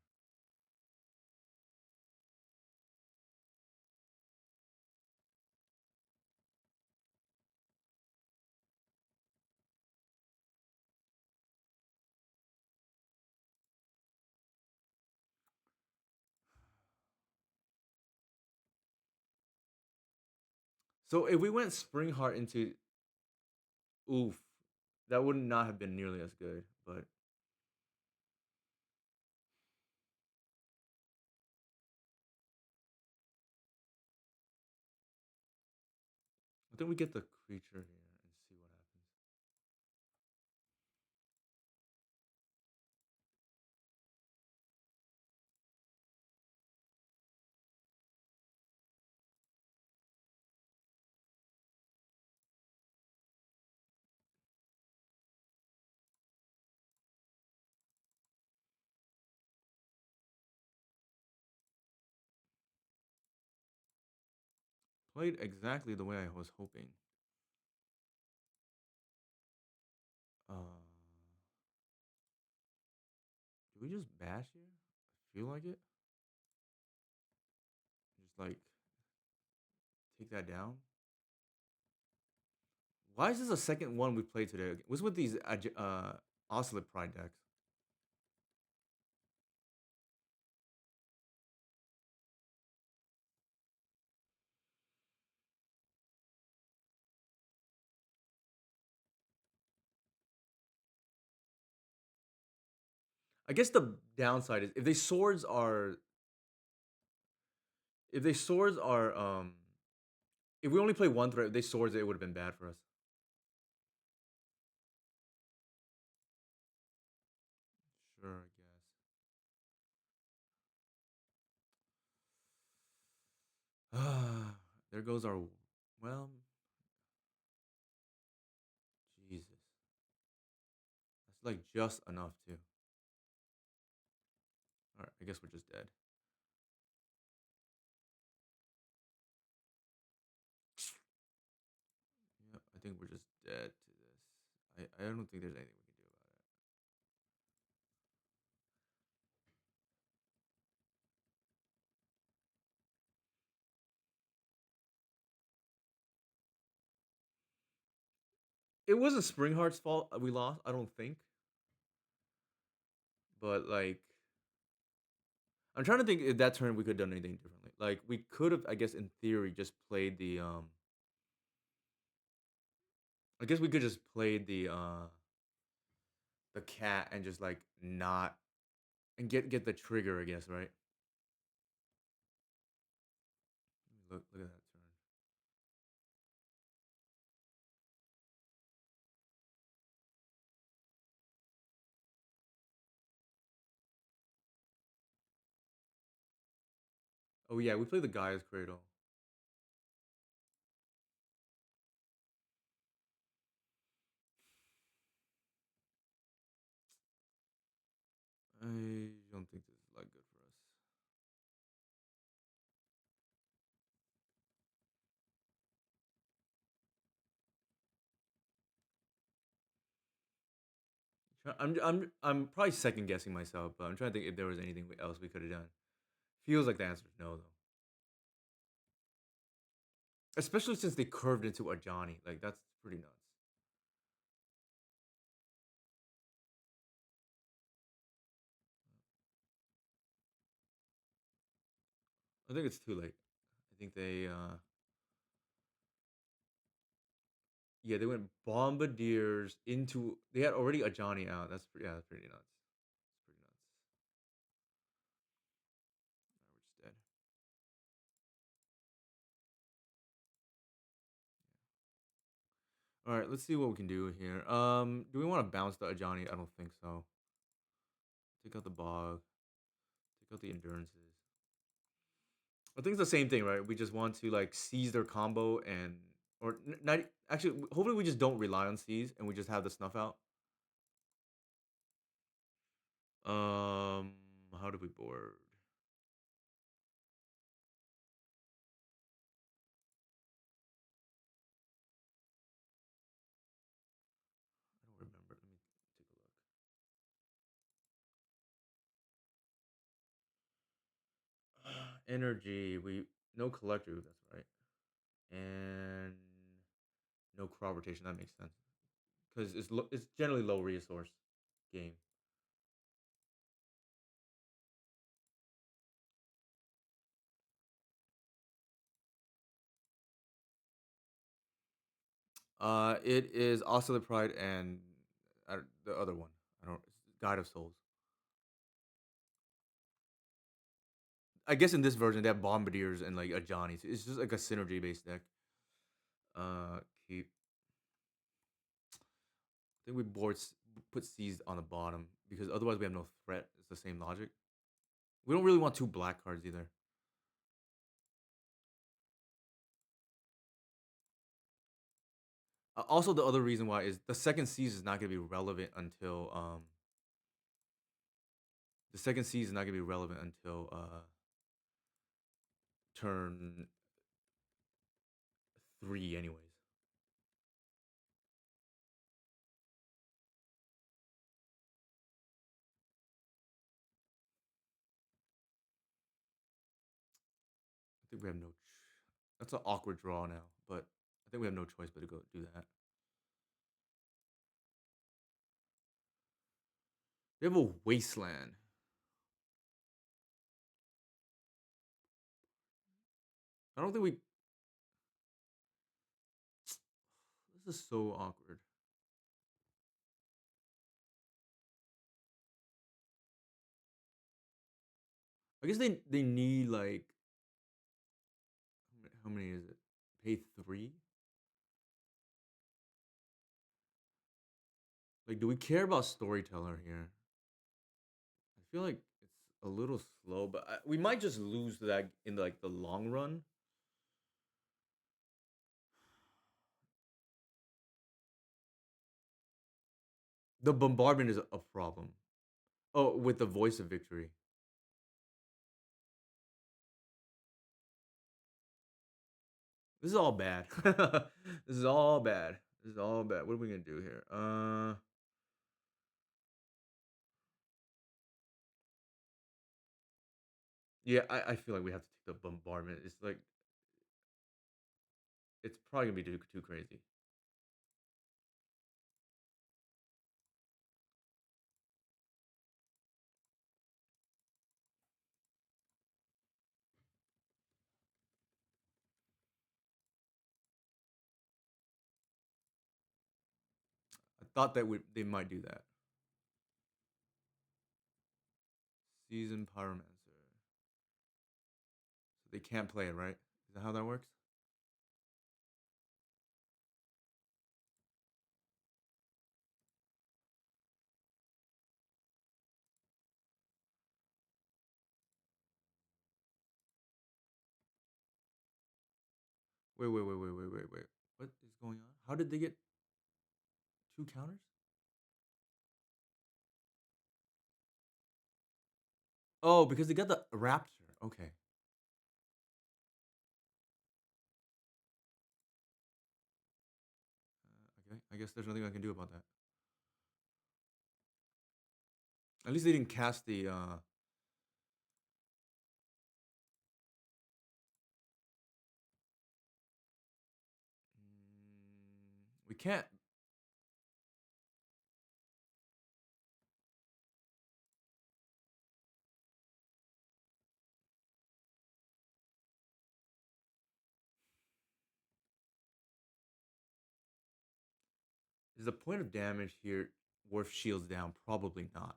So if we went Spring Heart into oof, that would not have been nearly as good. But I think we get the creature here and see what happens. Played exactly the way I was hoping. Uh, do we just bash here? I feel like it. Just like take that down. Why is this a second one we played today? What's with these Oscillate Pride decks? I guess the downside is if they swords are if we only play one threat, if they swords it would have been bad for us. Sure, I guess. There goes our well, Jesus. That's like just enough too. All right, I guess we're just dead. Yeah, I think we're just dead to this. I don't think there's anything we can do about it. It wasn't Springheart's fault we lost, I don't think. But like I'm trying to think if that turn we could have done anything differently. Like we could have, I guess, in theory, just played the. I guess we could just play the cat and just like not and get the trigger. I guess right. Look at that turn. Oh yeah, we play the Gaia's Cradle. I don't think this is like good for us. I'm probably second guessing myself, but I'm trying to think if there was anything else we could have done. Feels like the answer is no though. Especially since they curved into a Johnny. Like that's pretty nuts. I think it's too late. I think they yeah, they went bombardiers into. They had already a Johnny out. Yeah, that's pretty nuts. It's pretty nuts. Now we're just dead. All right, let's see what we can do here. Do we want to bounce the Ajani? I don't think so. Take out the bog. Take out the endurances. I think it's the same thing, right? We just want to like seize their combo and or not actually. Hopefully, we just don't rely on seize and we just have the snuff out. Um, how do we board? I don't remember. Let me take a look. Energy. We no collector. That's right. And no crop rotation. That makes sense because it's generally low resource game. It is also the pride and the other one. I don't. It's Guide of Souls. I guess in this version they have bombardiers and like a Johnny. So it's just like a synergy based deck. Uh, keep. I think we put seized on the bottom because otherwise we have no threat. It's the same logic. We don't really want two black cards either. Also, the other reason why is the second seize is not going to be relevant until the second seize is not going to be relevant until turn 3 anyways. I think we have no. That's an awkward draw now, but I think we have no choice but to go do that. We have a wasteland. I don't think we. This is so awkward. I guess they need like how many is it? Pay 3. Like, do we care about storyteller here? I feel like it's a little slow, but we might just lose that in like the long run. The bombardment is a problem. Oh, with the voice of victory. This is all bad. This is all bad. This is all bad. What are we gonna do here? Yeah, I feel like we have to take the bombardment. It's like it's probably gonna be too crazy. I thought that they might do that. Season pyromancer. So they can't play it, right? Is that how that works? Wait. What is going on? How did they get 2 counters? Oh, because they got the raptor. Okay. Okay. I guess there's nothing I can do about that. At least they didn't cast the. We can't. Is the point of damage here worth shields down? Probably not.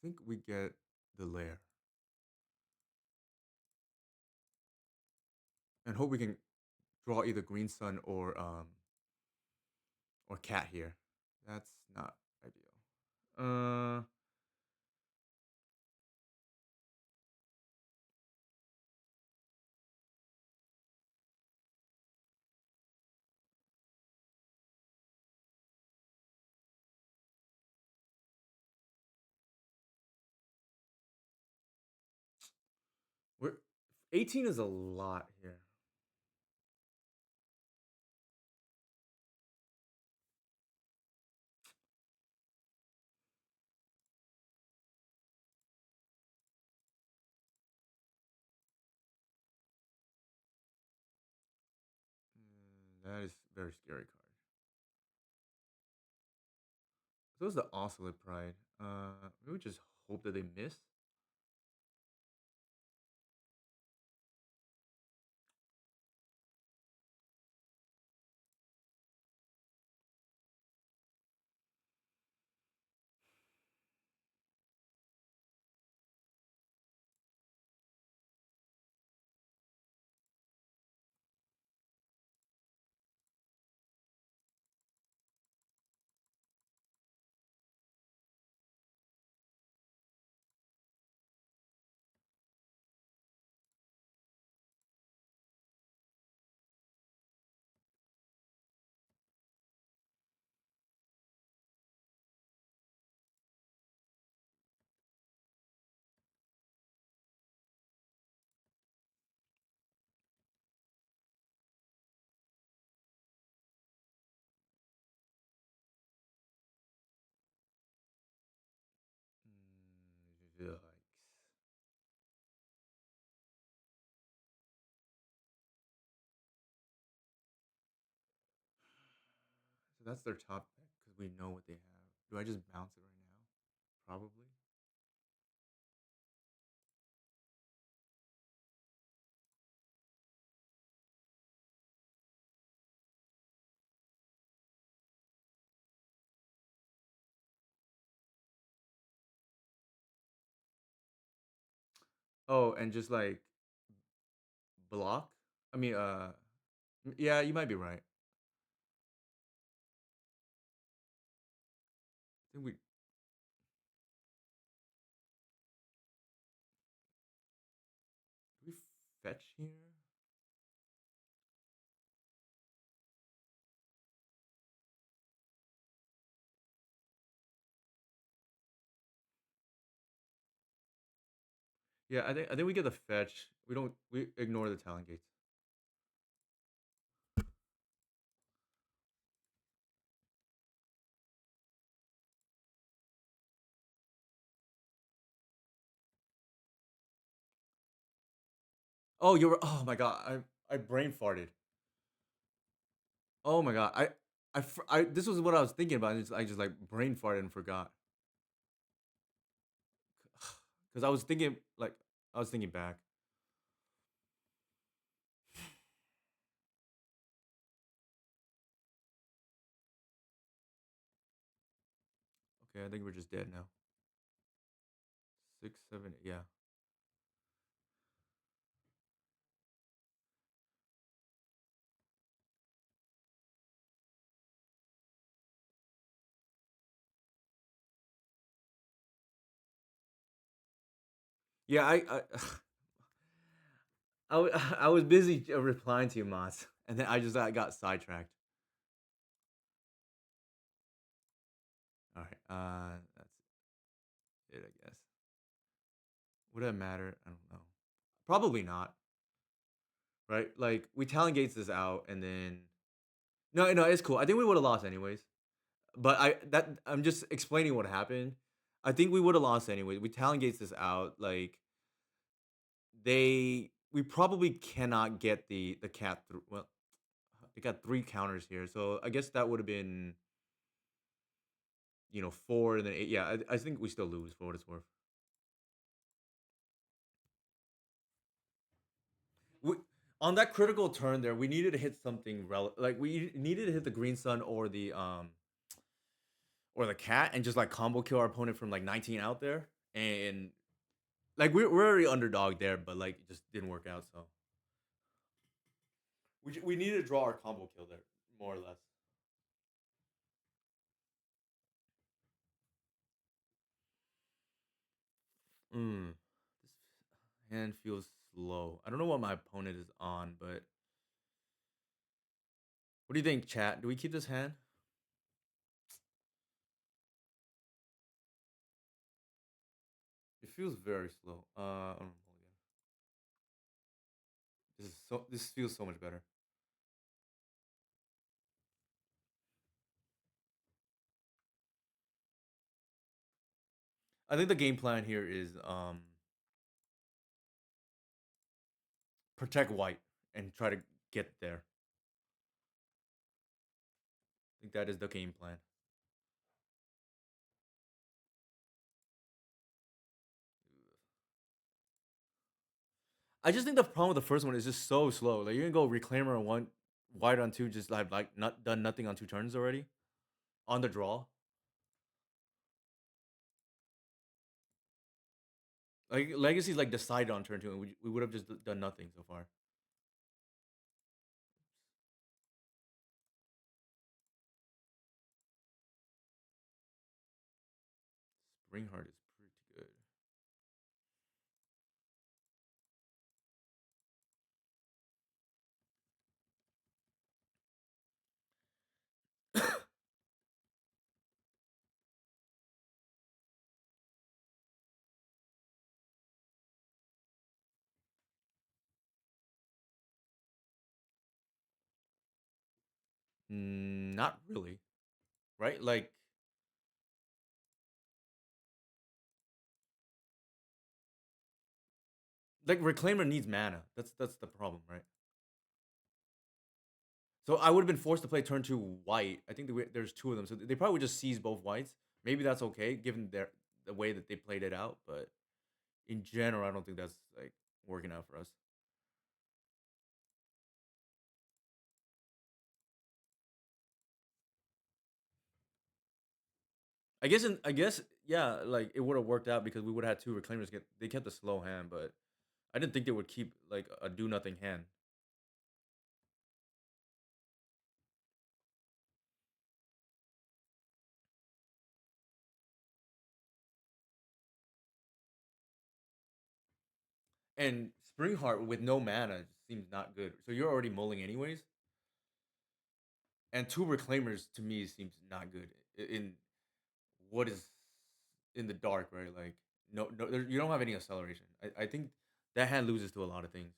think we get the lair and hope we can draw either green sun or cat here. That's not ideal. We're 18 is a lot here. That is very scary card. So is the Oscillate Pride. Maybe we just hope that they miss. Yikes. So that's their top deck because we know what they have. Do I just bounce it right now? Probably. Oh, and just like block. I mean, yeah, you might be right. I think we fetch here. Yeah, I think we get the fetch. We ignore the talent gates. Oh, oh my god, I brain farted. Oh my god, this was what I was thinking about. I just like brain farted and forgot because I was thinking back. Okay, I think we're just dead now. 6, 7, yeah. Yeah, I was busy replying to you, Moss, and then I got sidetracked. All right, that's it, I guess. Would that matter? I don't know. Probably not, right? Like we talent gates this out, and then no, it's cool. I think we would have lost anyways. But I'm just explaining what happened. I think we would have lost anyway. We talent gates this out. Like we probably cannot get the cat through. Well, they got 3 counters here, so I guess that would have been 4 and then 8. Yeah, I think we still lose for what it's worth. We, on that critical turn there, we needed to hit something like we needed to hit the green sun or the cat and just like combo kill our opponent from like 19 out there. and like we're already underdog there, but like it just didn't work out. So we needed to draw our combo kill there, more or less. Mm. This hand feels slow. I don't know what my opponent is on, but what do you think, chat? Do we keep this hand? It feels very slow. I don't know. This feels so much better. I think the game plan here is protect white and try to get there. I think that is the game plan. I just think the problem with the first one is just so slow. Like you're gonna go reclaimer on one, white on two, just like not done nothing on 2 turns already on the draw. Like Legacy's like decided on turn two, and we would have just done nothing so far. Spring Heart is pretty good. Not really, right? Like Reclaimer needs mana. That's the problem, right? So I would have been forced to play turn two white. I think there's two of them, so they probably would just seize both whites. Maybe that's okay given the way that they played it out, but in general, I don't think that's like working out for us. I guess yeah, like it would have worked out because we would have had two reclaimers get they kept a slow hand, but I didn't think they would keep like a do nothing hand. And Springheart with no mana seems not good. So you're already mulling anyways. And two reclaimers to me seems not good in what is in the dark, right? Like no, you don't have any acceleration. I think that hand loses to a lot of things.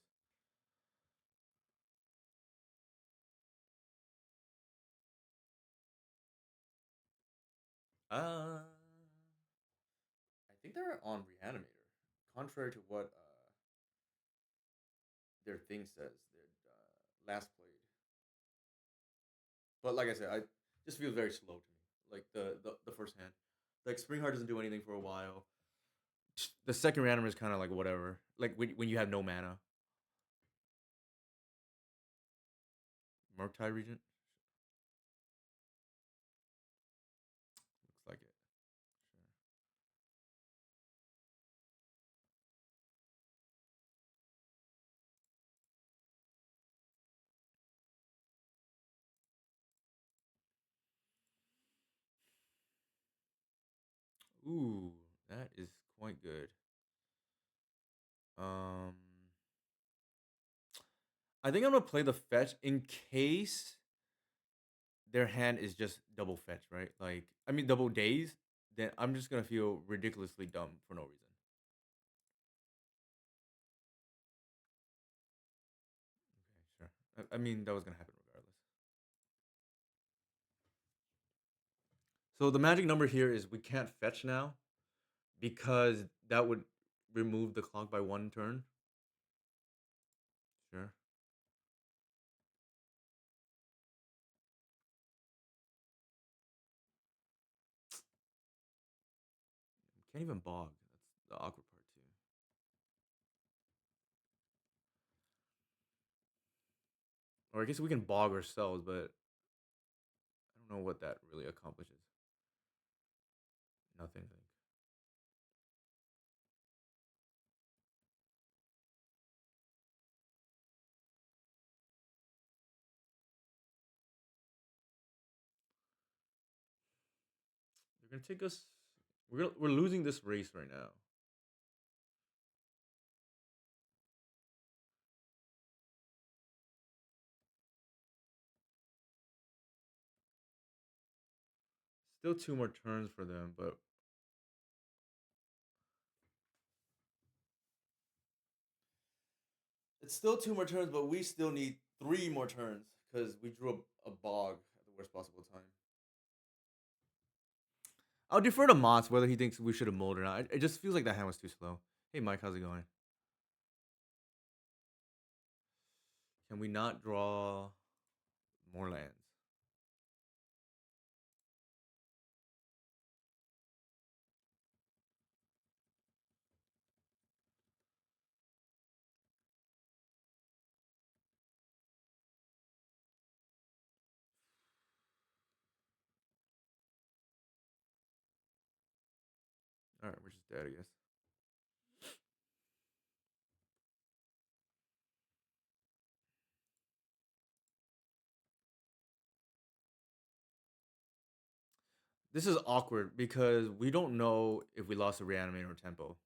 I think they're on Reanimator, contrary to what their thing says. Their last played, but like I said, I just feels very slow to me. Like the first hand, like Springheart doesn't do anything for a while. The second Reanimator is kind of like whatever. Like when you have no mana, Murktide Regent looks like it. Sure. Ooh, that is quite good. Um, I think I'm gonna play the fetch in case their hand is just double fetch, right? Like, I mean, double days. Then I'm just gonna feel ridiculously dumb for no reason. Okay, sure. I mean, that was gonna happen regardless. So the magic number here is we can't fetch now because that would remove the clock by 1 turn. Sure. Can't even bog. That's the awkward part too. Or I guess we can bog ourselves, but I don't know what that really accomplishes. Nothing. They're gonna take us. We're losing this race right now. Still two more turns for them, but it's still two more turns. But we still need three more turns because we drew a bog at the worst possible time. I'll defer to Mott's whether he thinks we should have mulled or not. It just feels like that hand was too slow. Hey, Mike, how's it going? Can we not draw more lands? All right, we're just dead, I guess. This is awkward because we don't know if we lost a reanimator or tempo.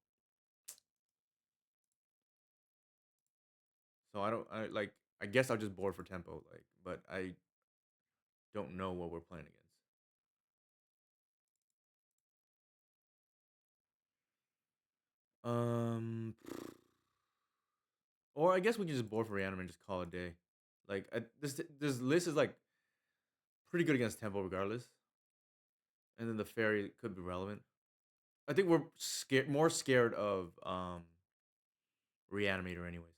So I don't. I like. I guess I'll just board for tempo. Like, but I don't know what we're playing against. Um, or I guess we can just board for reanimate and just call it a day. Like this list is like pretty good against tempo regardless, and then the fairy could be relevant. I think we're more scared of reanimator anyways.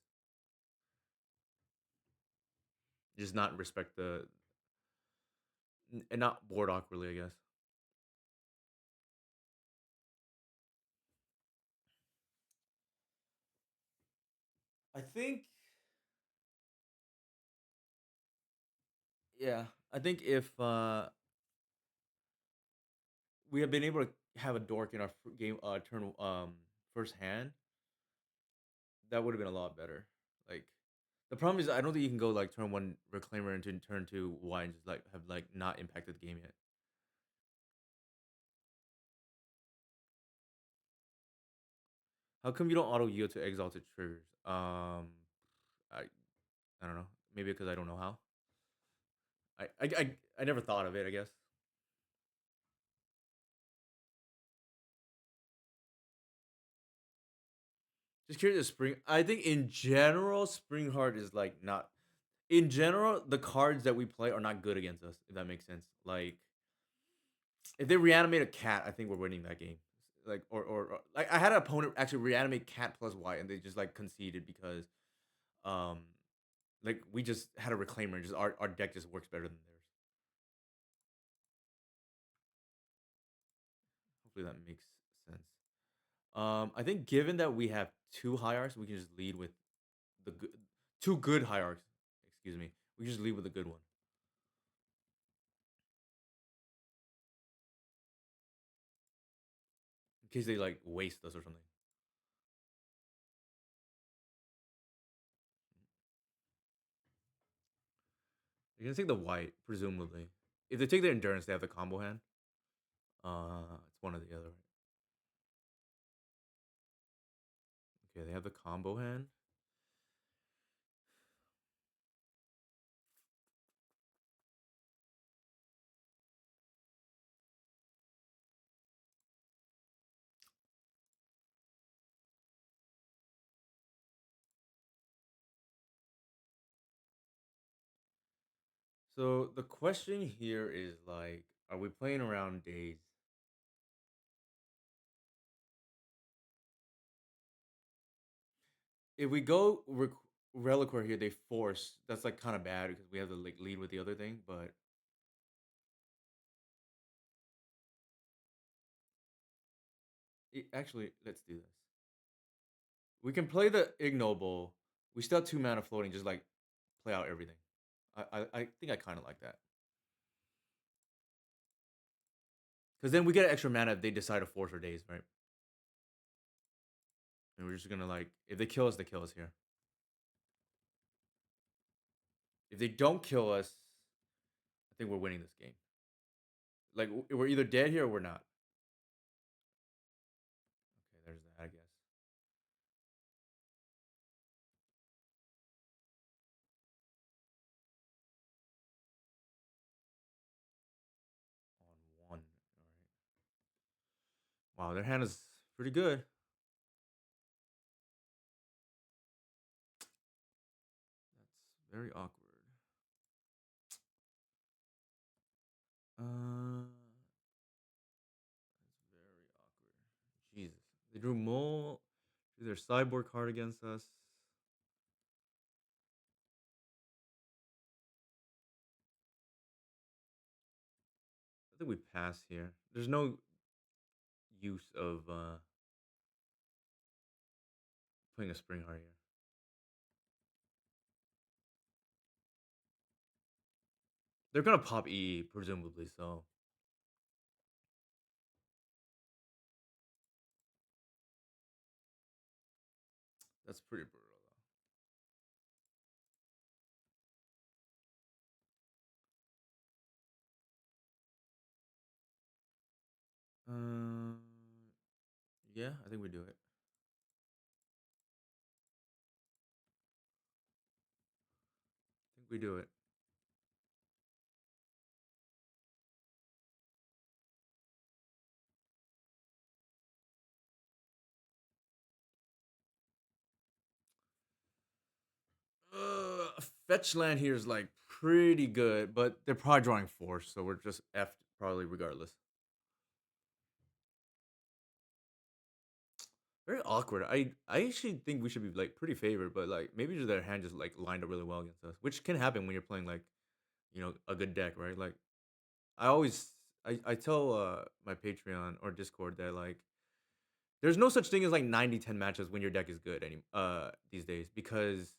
Just not respect the and not board awkwardly, I guess. I think yeah. I think if we have been able to have a dork in our game turn first hand, that would have been a lot better. Like the problem is I don't think you can go like turn one reclaimer into turn two Y and just like have like not impacted the game yet. How come you don't auto yield to exalted triggers? I I don't know. Maybe because I don't know how. I never thought of it. I guess. Just curious. Spring. I think in general, Spring Heart is like not. In general, the cards that we play are not good against us. If that makes sense. Like if they reanimate a cat, I think we're winning that game. Like or like I had an opponent actually reanimate cat plus white, and they just like conceded because um like we just had a reclaimer, and just our deck just works better than theirs. Hopefully that makes sense. I think given that we have two hierarchs, we can just lead with the good, two good hierarchs. Excuse me. We can just lead with a good one in case they like waste us or something. They're gonna take the white, presumably. If they take the endurance, they have the combo hand. It's one or the other. Okay, they have the combo hand. So the question here is like, are we playing around days? If we go Reliquary here, they force. That's like kind of bad because we have to like lead with the other thing. But actually, let's do this. We can play the ignoble. We still have two mana floating. Just like play out everything. I think I kind of like that because then we get extra mana if they decide to force our days, right? And we're just gonna like if they kill us, they kill us here. If they don't kill us, I think we're winning this game. Like we're either dead here or we're not. Wow, their hand is pretty good. That's very awkward. That's very awkward. Jesus. They drew Mole, drew their sideboard card against us. I think we pass here. There's no use of putting a spring heart here. They're gonna pop E presumably, so that's pretty brutal though. Yeah, I think we do it. I think we do it. Fetch land here is like pretty good, but they're probably drawing force, so we're just effed probably regardless. Very awkward. I actually think we should be like pretty favored, but like maybe just their hand just like lined up really well against us, which can happen when you're playing like a good deck, right? Like I always I tell my Patreon or Discord that like there's no such thing as like 90-10 matches when your deck is good these days because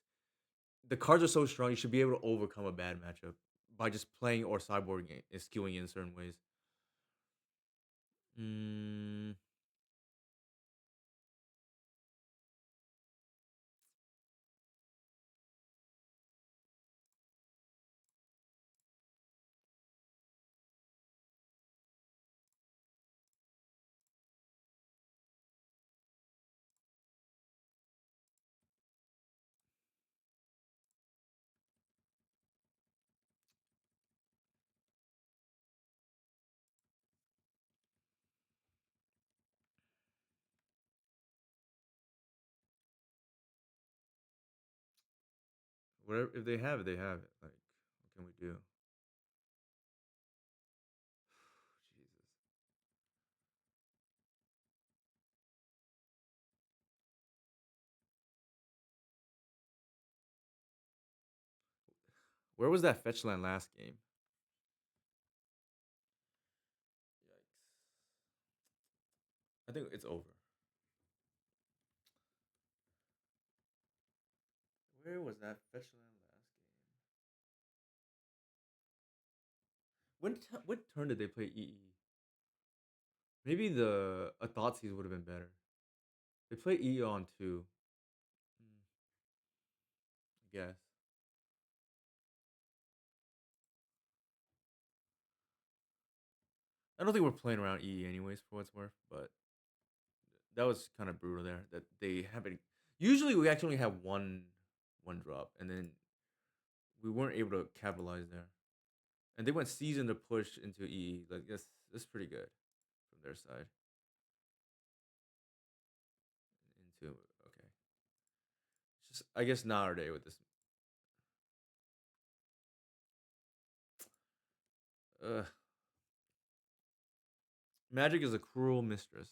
the cards are so strong. You should be able to overcome a bad matchup by just playing or sideboarding it and skewing it in certain ways. Mm, whatever if they have it, they have it. Like what can we do? Jesus. Where was that fetch land last game? Yikes. I think it's over. Where was that fetch land last game? What turn did they play EE? Maybe the a Thoughtseize would have been better. They play EE on two. Hmm, I guess. I don't think we're playing around EE anyways for what's worth, but that was kind of brutal there. That they haven't. Usually we actually have one drop, and then we weren't able to capitalize there. And they went season to push into EE. Like that's pretty good from their side. Into okay. It's just I guess nowadays with this. Ugh. Magic is a cruel mistress.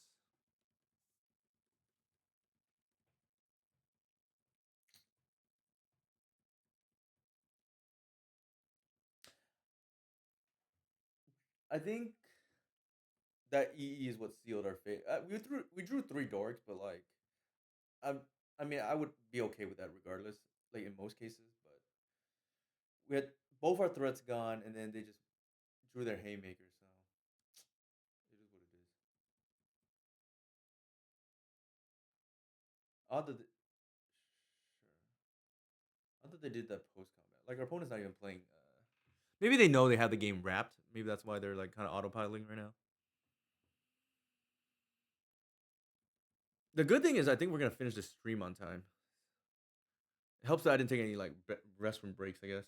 I think that EE is what sealed our fate. We drew three dorks, but like I I mean I would be okay with that regardless. Like in most cases, but we had both our threats gone, and then they just drew their haymaker. So it is what it is. Odd that sure. Odd that they did that post combat. Like our opponent's not even playing. Maybe they know they have the game wrapped. Maybe that's why they're like kind of autopiloting right now. The good thing is, I think we're gonna finish this stream on time. It helps that I didn't take any like rest from breaks. I guess.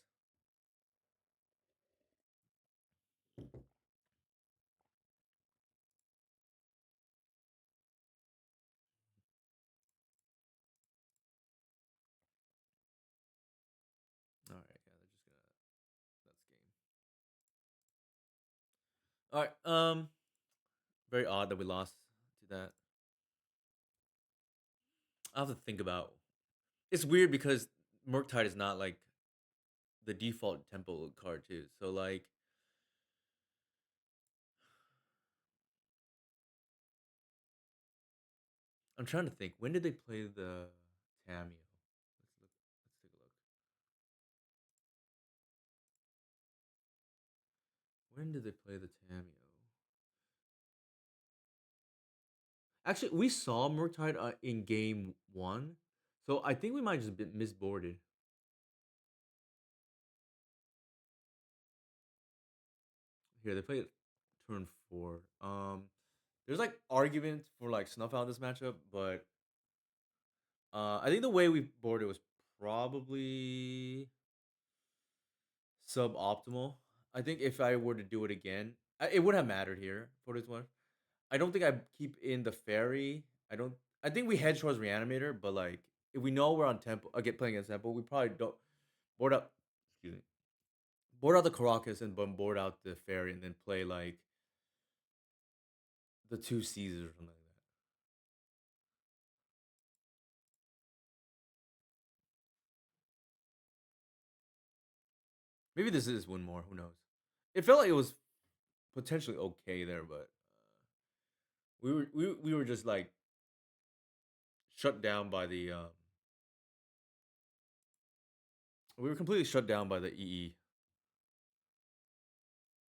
All right. Very odd that we lost to that. I have to think about. It's weird because Murktide is not like the default tempo card too. So like, I'm trying to think. When did they play the Tamio? Let's look. Let's take a look. When did they play the Tamio? Actually, we saw Murktide in game one, so I think we might just been misboarded. Here they played turn four. There's like arguments for like snuff out this matchup, but I think the way we boarded was probably suboptimal. I think if I were to do it again, it would have mattered here for this one. I don't think I keep in the fairy. I don't. I think we head towards reanimator, but like if we know we're on tempo, get playing against tempo, we probably don't board up. Excuse me. Board out the Caracas and board out the fairy, and then play like the two Caesars or something like that. Maybe this is one more. Who knows? It felt like it was potentially okay there, but we were just like shut down by the we were completely shut down by the EE,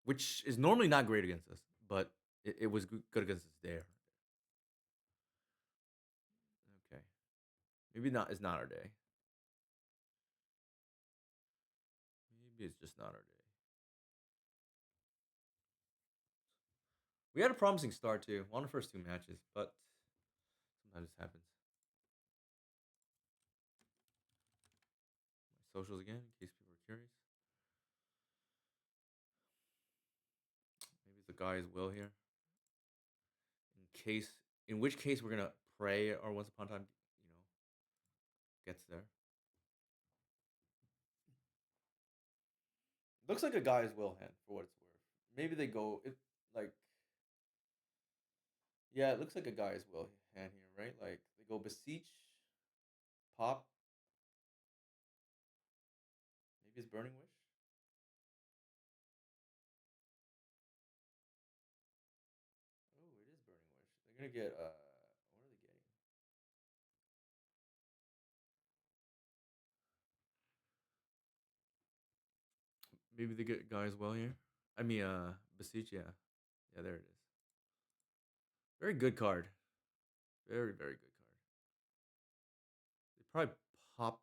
which is normally not great against us, but it was good against us there. Okay, maybe not. It's not our day. Maybe it's just not our day. We had a promising start too. Won the first two matches, but sometimes this happens. My socials again, in case people are curious. Maybe it's the guy as well here. In case, in which case we're gonna pray or once upon a time, gets there. Looks like a guy as well hand for what it's worth. Maybe they go it like yeah, it looks like a guy as well hand here, right? Like they go beseech, pop. Maybe it's burning wish. Oh, it is burning wish. They're gonna get what are they getting? Maybe they get guy as well here. I mean beseech, yeah. Yeah, there it is. Very good card. Very, very good card. They probably pop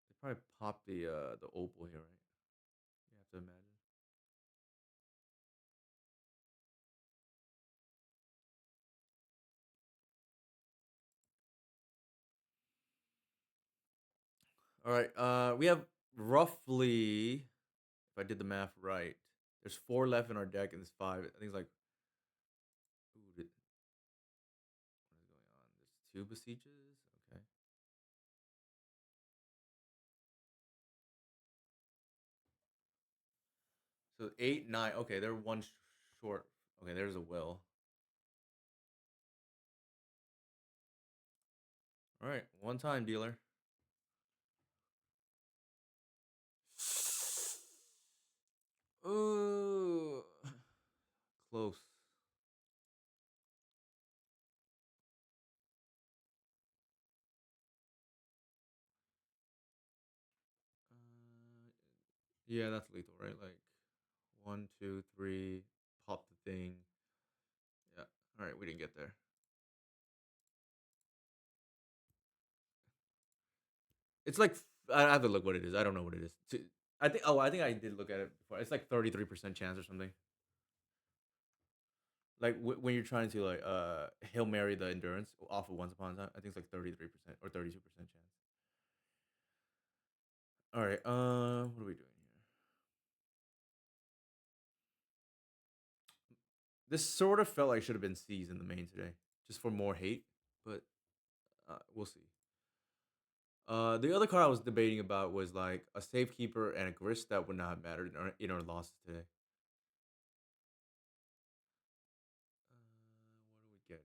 they probably pop the opal here, right? You have to imagine. All right. We have roughly, if I did the math right, there's four left in our deck, and there's five. I think it's like, ooh, what is going on? There's two beseeches. Okay. So eight, nine. Okay, they're one short. Okay, there's a will. All right, one time dealer. Ooh, close. Uh, yeah, that's lethal, right? Like one, two, three, pop the thing. Yeah. All right, we didn't get there. It's like I have to look what it is. I don't know what it is. I think. Oh, I think I did look at it before. It's like 33% chance or something. Like when you're trying to like hail mary the endurance off of once upon a time. I think it's like 33% or 32% chance. All right. What are we doing here? This sort of felt like it should have been C's in the main today, just for more hate. But we'll see. The other card I was debating about was like a safekeeper and a grist that would not have mattered in our losses today. What are we getting?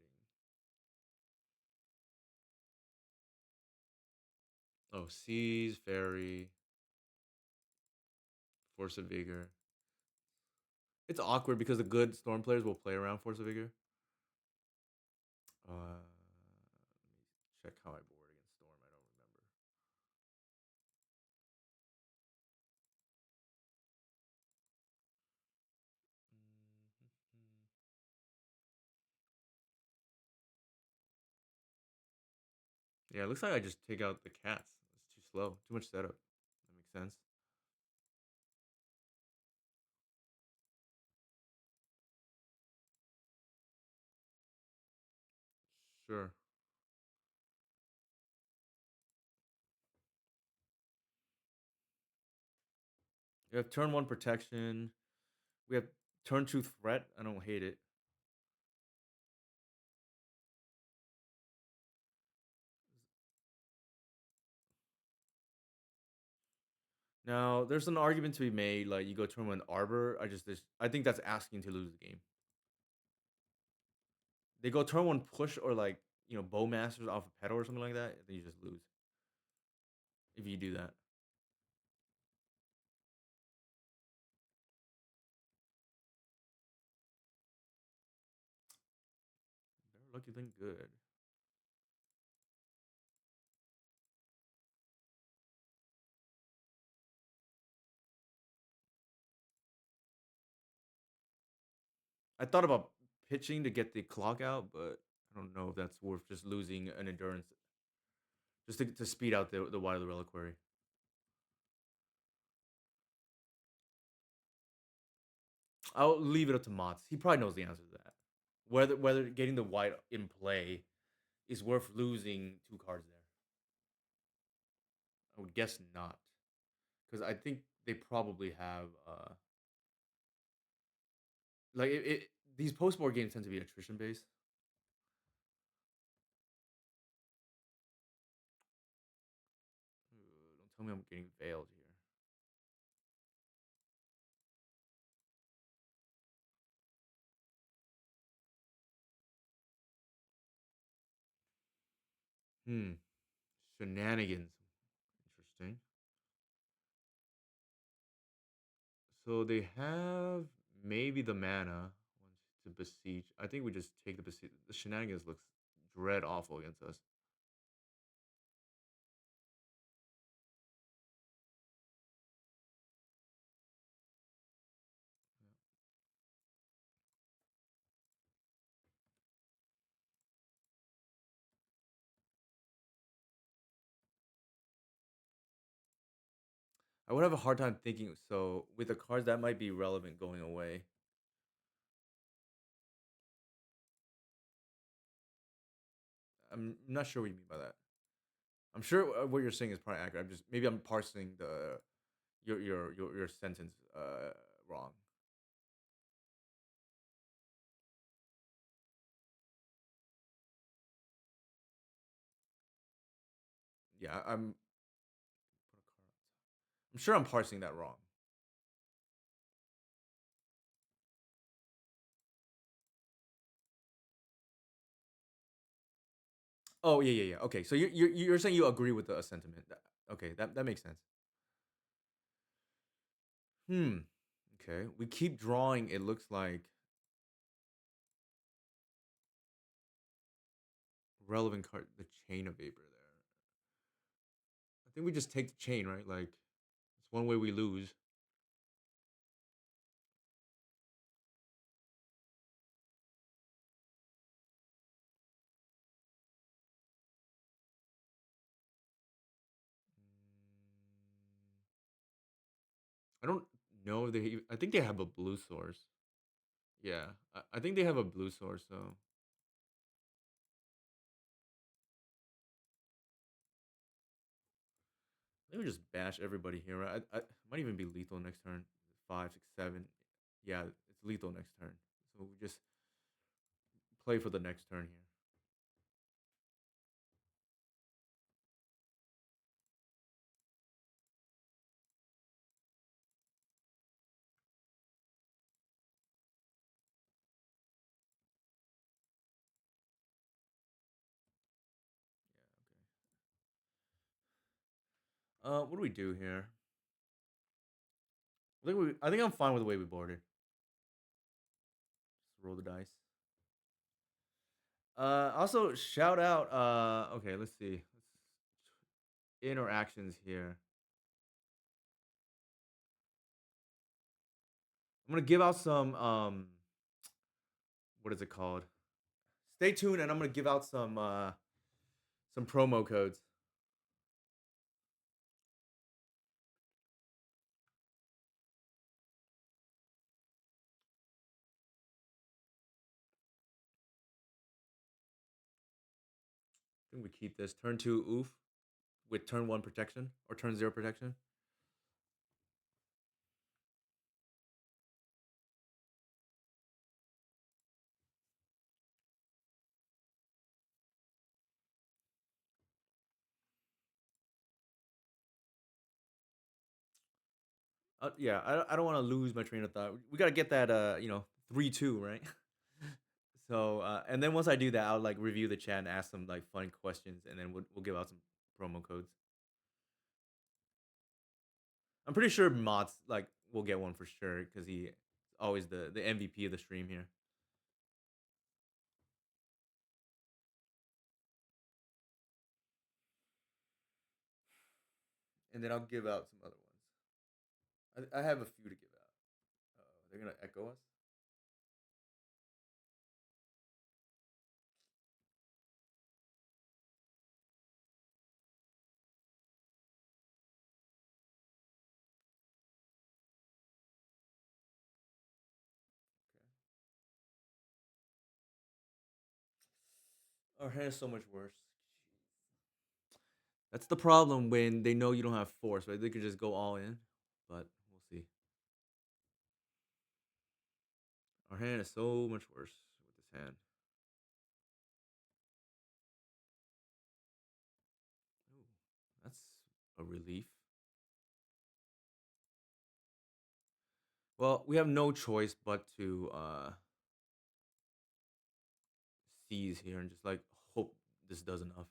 Oh, Seas, Fairy, Force of Vigor. It's awkward because the good Storm players will play around Force of Vigor. Let me check how I board against Storm. I don't remember. Mhm. Yeah, it looks like I just take out the cats. It's too slow. Too much setup. That makes sense. Sure. We have turn one protection. We have turn two threat. I don't hate it. Now, there's an argument to be made. Like you go turn one Arbor. I think that's asking to lose the game. They go turn one push or like Bowmasters off a pedal or something like that. Then you just lose if you do that. They're looking good. I thought about pitching to get the clock out, but I don't know if that's worth just losing an endurance just to speed out the Wily Reliquary. I'll leave it up to Mott's. He probably knows the answer to that. Whether getting the white in play is worth losing two cards there. I would guess not, because I think they probably have like these post board games tend to be attrition based. Don't tell me I'm getting veiled here. Hmm. Shenanigans. Interesting. So they have maybe the mana to besiege. I think we just take the besiege. The shenanigans looks dread awful against us. I would have a hard time thinking. So with the cards that might be relevant going away. I'm not sure what you mean by that. I'm sure what you're saying is probably accurate. I'm just maybe I'm parsing your sentence wrong. Yeah, I'm sure I'm parsing that wrong. Oh yeah, yeah, yeah. Okay, so you're saying you agree with the sentiment. Okay, that makes sense. Hmm. Okay, we keep drawing. It looks like relevant card. The chain of vapor there. I think we just take the chain, right? Like it's one way we lose. I don't know. I think they have a blue source. Yeah, I think they have a blue source. So let me just bash everybody here. I might even be lethal next turn. Five, six, seven. Yeah, it's lethal next turn. So we just play for the next turn here. What do we do here? I think I'm fine with the way we boarded. Just roll the dice. Also shout out. Okay, let's see. Interactions here. I'm gonna give out some. What is it called? Stay tuned, and I'm gonna give out some promo codes. I think we keep this turn two oof with turn one protection or turn zero protection. Yeah, I don't want to lose my train of thought. We gotta get that 3-2 right. So and then once I do that, I'll like review the chat and ask some like fun questions, and then we'll give out some promo codes. I'm pretty sure Mott's like will get one for sure because he always the MVP of the stream here. And then I'll give out some other ones. I have a few to give out. They're gonna echo us. Okay. Our hand is so much worse. That's the problem when they know you don't have force, right? They could just go all in, but we'll see. Our hand is so much worse with this hand. Ooh, that's a relief. Well, we have no choice but to seize here and just like hope this does enough.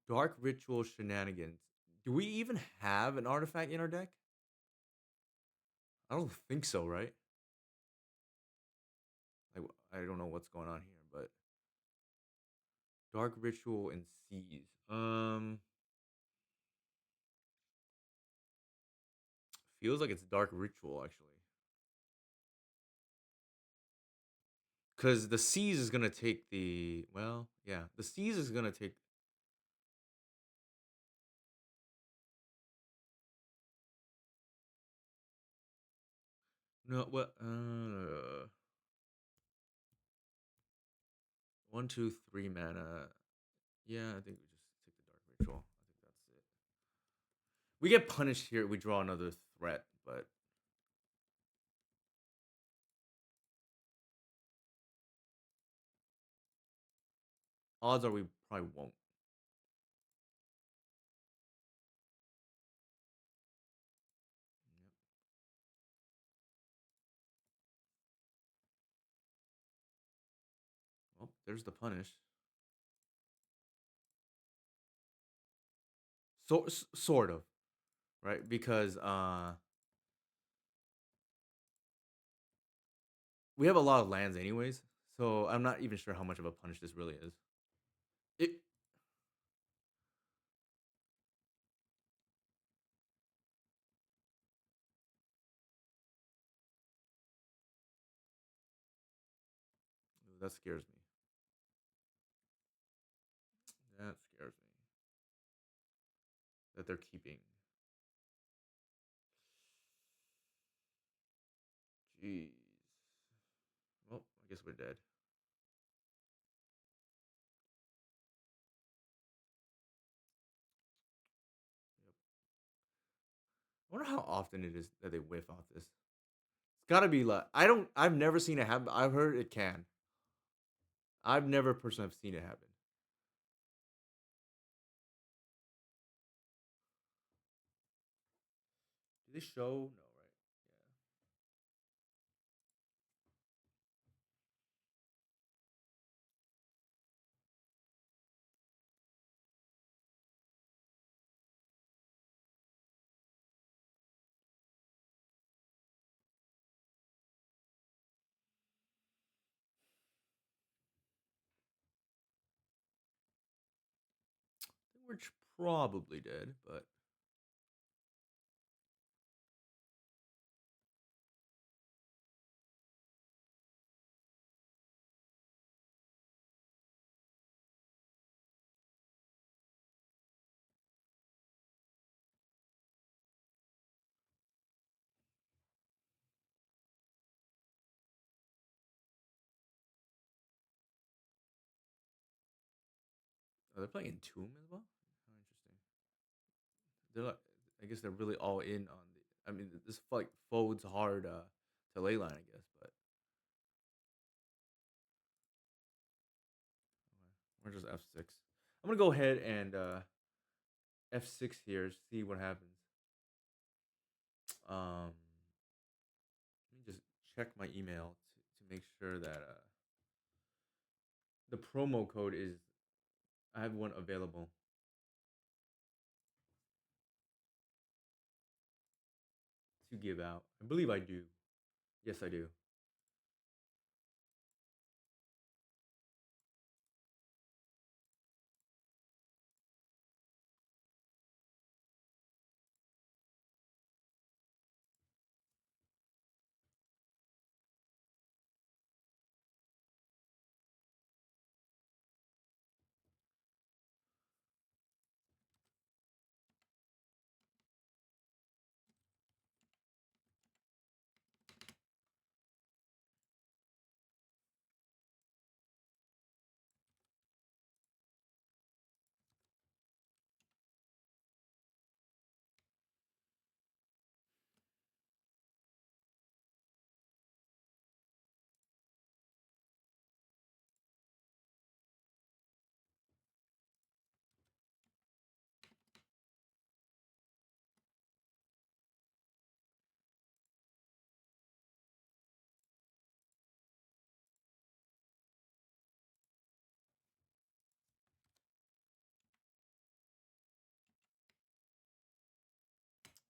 Dark ritual shenanigans. Do we even have an artifact in our deck? I don't think so, right? Like I don't know what's going on here, but dark ritual and seize. Feels like it's dark ritual actually. Cause the seize is gonna take the seize is gonna take no what 1, 2, 3 mana. Yeah, I think we just take the dark ritual. I think that's it. We get punished here. We draw another threat, but odds are we probably won't. Well, there's the punish. Sort of, right? Because we have a lot of lands anyways, so I'm not even sure how much of a punish this really is. It that scares me. That scares me. That they're keeping. Jeez. Well, I guess we're dead. Yep. I wonder how often it is that they whiff off this. It's gotta be like I've never seen it happen. I've heard it can. I've never personally have seen it happen. Do they show? No, right? which probably did, but oh, they're playing Tomb as well. How interesting. They're like, I guess they're really all in on the. I mean, this fight folds hard to ley line, I guess, but we're just F6. I'm gonna go ahead and F6 here, see what happens. Um, Let me just check my email to make sure that the promo code is. I have one available to give out. I believe I do. Yes, I do.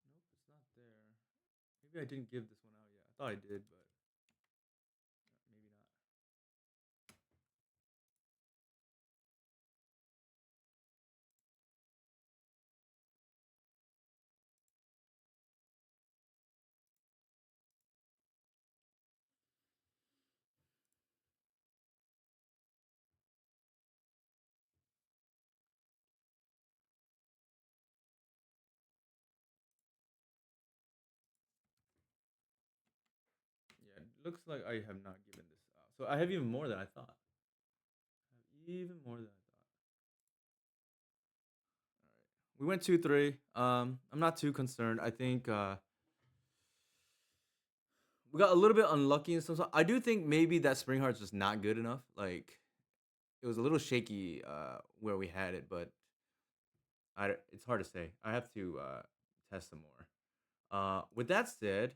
Nope, it's not there. Maybe I didn't give this one out yet. I thought I did, but maybe not. Yeah, it looks like I have not given this out. So I have even more than I thought. I have even more than I thought. All right. We went 2-3. I'm not too concerned. I think we got a little bit unlucky and stuff. So I do think maybe that Spring Heart's just not good enough. Like it was a little shaky where we had it, but it's hard to say. I have to test some more. With that said,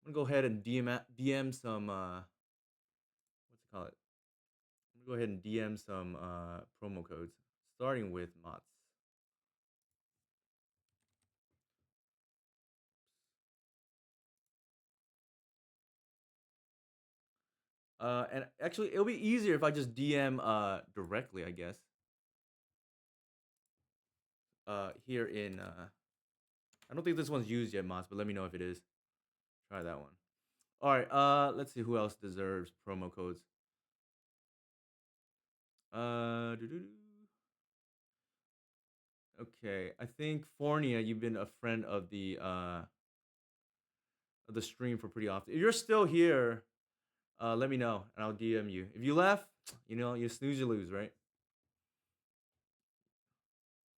I'm gonna go ahead and DM some what's it called? I'm gonna go ahead and DM some promo codes, starting with Mots. And actually, it'll be easier if I just DM directly, I guess. Here in I don't think this one's used yet, Mots, but let me know if it is. Try that one. All right. Let's see who else deserves promo codes. Doo-doo-doo. Okay, I think Fornia, you've been a friend of the stream for pretty often. If you're still here, let me know and I'll DM you. If you left, you know, you snooze, you lose, right?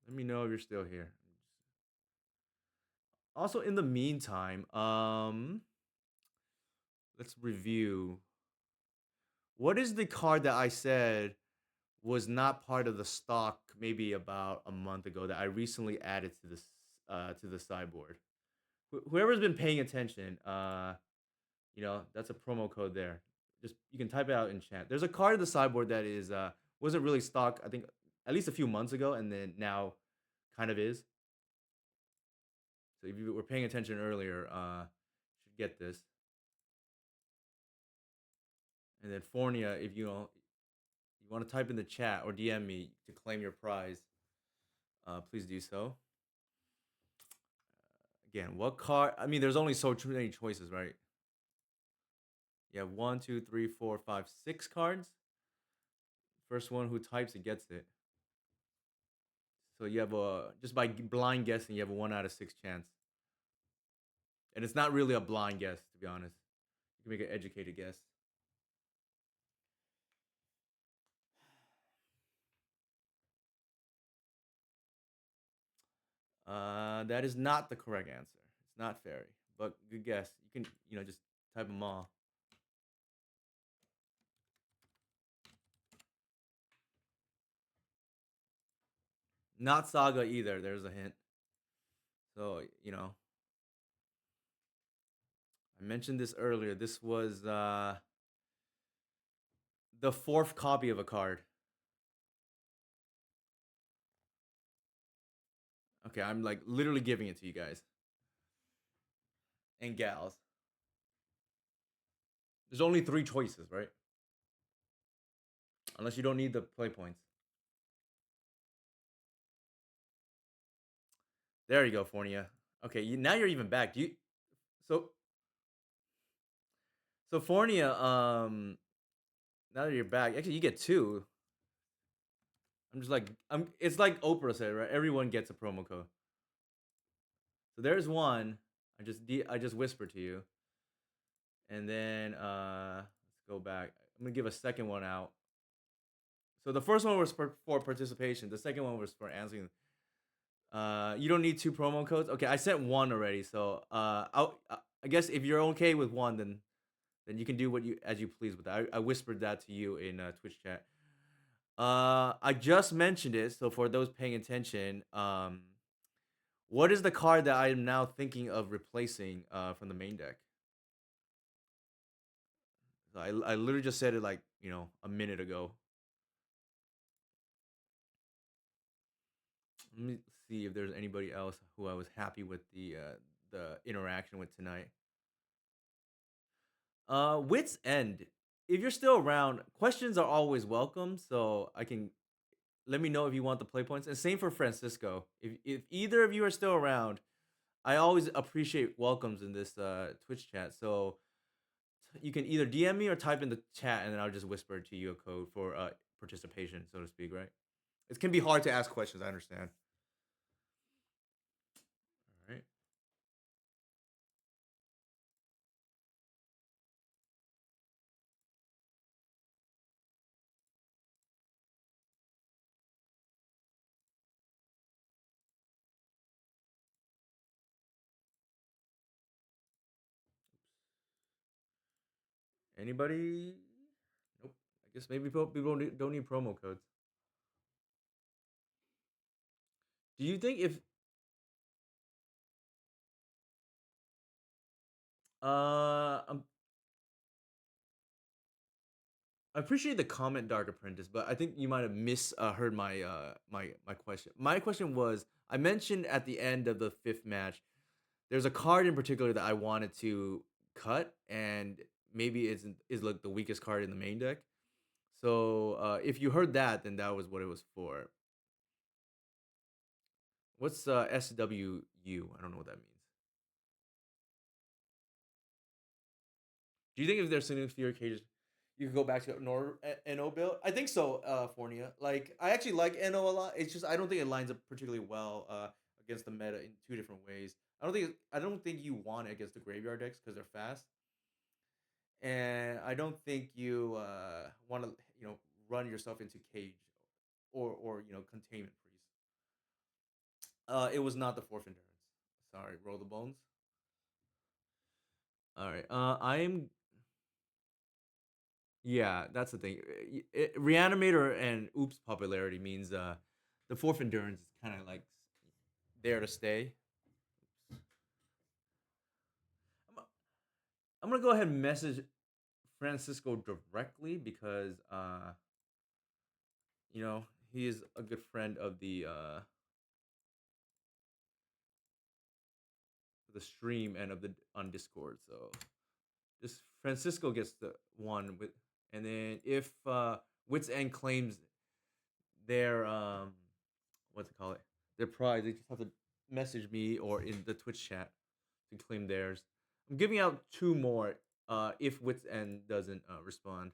Let me know if you're still here. Also, in the meantime, let's review. What is the card that I said was not part of the stock maybe about a month ago that I recently added to the sideboard? Whoever's been paying attention, you know, that's a promo code there. Just you can type it out in chat. There's a card in the sideboard that is wasn't really stock, I think at least a few months ago, and then now kind of is. So if you were paying attention earlier, should get this. And then Fornia, if you know you want to type in the chat or DM me to claim your prize, please do so. Again, what card? I mean, there's only so too many choices, right? You have one, two, three, four, five, six cards. First one who types it gets it. So you have a just by blind guessing, you have a 1 out of 6 chance, and it's not really a blind guess to be honest. You can make an educated guess. That is not the correct answer. It's not fairy, but good guess. You can just type them all. Not saga either. There's a hint. So I mentioned this earlier. This was the fourth copy of a card. Okay, I'm like literally giving it to you guys and gals. There's only three choices, right? Unless you don't need the play points. There you go, Fornia. Okay, now you're even back. Do you so so Fornia? Now that you're back, actually you get two. I'm just like It's like Oprah said, right? Everyone gets a promo code. So there's one. I just whispered to you, and then let's go back. I'm gonna give a second one out. So the first one was for participation. The second one was for answering. You don't need two promo codes. Okay, I sent one already. So I guess if you're okay with one, then you can do what you as you please with that. I whispered that to you in Twitch chat. I just mentioned it. So for those paying attention, what is the card that I am now thinking of replacing from the main deck? So I literally just said it like a minute ago. Let me see if there's anybody else who I was happy with the interaction with tonight. Wits End. If you're still around, questions are always welcome. So I can let me know if you want the play points. And same for Francisco. If either of you are still around, I always appreciate welcomes in this Twitch chat. So you can either DM me or type in the chat, and then I'll just whisper to you a code for participation, so to speak. Right? It can be hard to ask questions. I understand. All right. Anybody? Nope. I guess maybe people don't need promo codes. Do you think if I'm I appreciate the comment, Dark Apprentice, but I think you might have misheard my my question. My question was I mentioned at the end of the fifth match, there's a card in particular that I wanted to cut, and maybe is like the weakest card in the main deck. So if you heard that, then that was what it was for. What's SWU? I don't know what that means. Do you think if there's some inferior cages, you could go back to NO build? I think so, Fornia. Like I actually like NO a lot. It's just I don't think it lines up particularly well against the meta in two different ways. I don't think you want it against the graveyard decks because they're fast, and I don't think you want to run yourself into cage or containment freeze. It was not the fourth endurance. Sorry, roll the bones. All right. I'm Yeah, that's the thing. Reanimator and Oops popularity means the fourth endurance is kind of like there to stay. I'm, I'm gonna go ahead and message Francisco directly because he is a good friend of the stream and of the on Discord. So this Francisco gets the one with, and then if Wits End claims their what's it call it their prize. They just have to message me or in the Twitch chat to claim theirs. I'm giving out two more if Wits End doesn't respond.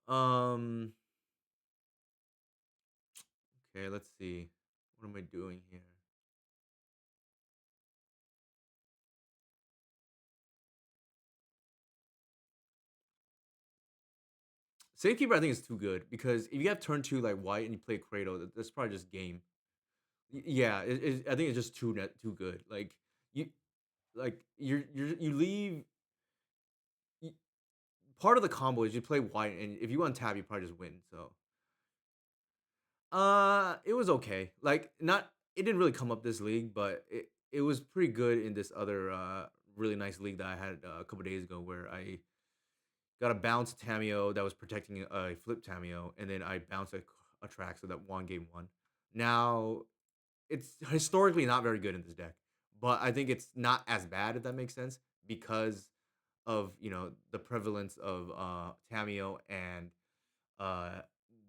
Um. Okay, let's see. What am I doing here? Safekeeper, I think is too good because if you have turn two like white and you play Cradle, that's probably just game. Yeah, I think it's just too good. You, you leave. y Part of the combo is you play white, and if you untap, you probably just win. So, it was okay. Like, not it didn't really come up this league, but it was pretty good in this other really nice league that I had a couple days ago, where I got a bounce Tameo that was protecting a flip Tameo, and then I bounced a track so that one game one. Now, it's historically not very good in this deck, but I think it's not as bad if that makes sense because of the prevalence of Tameo and uh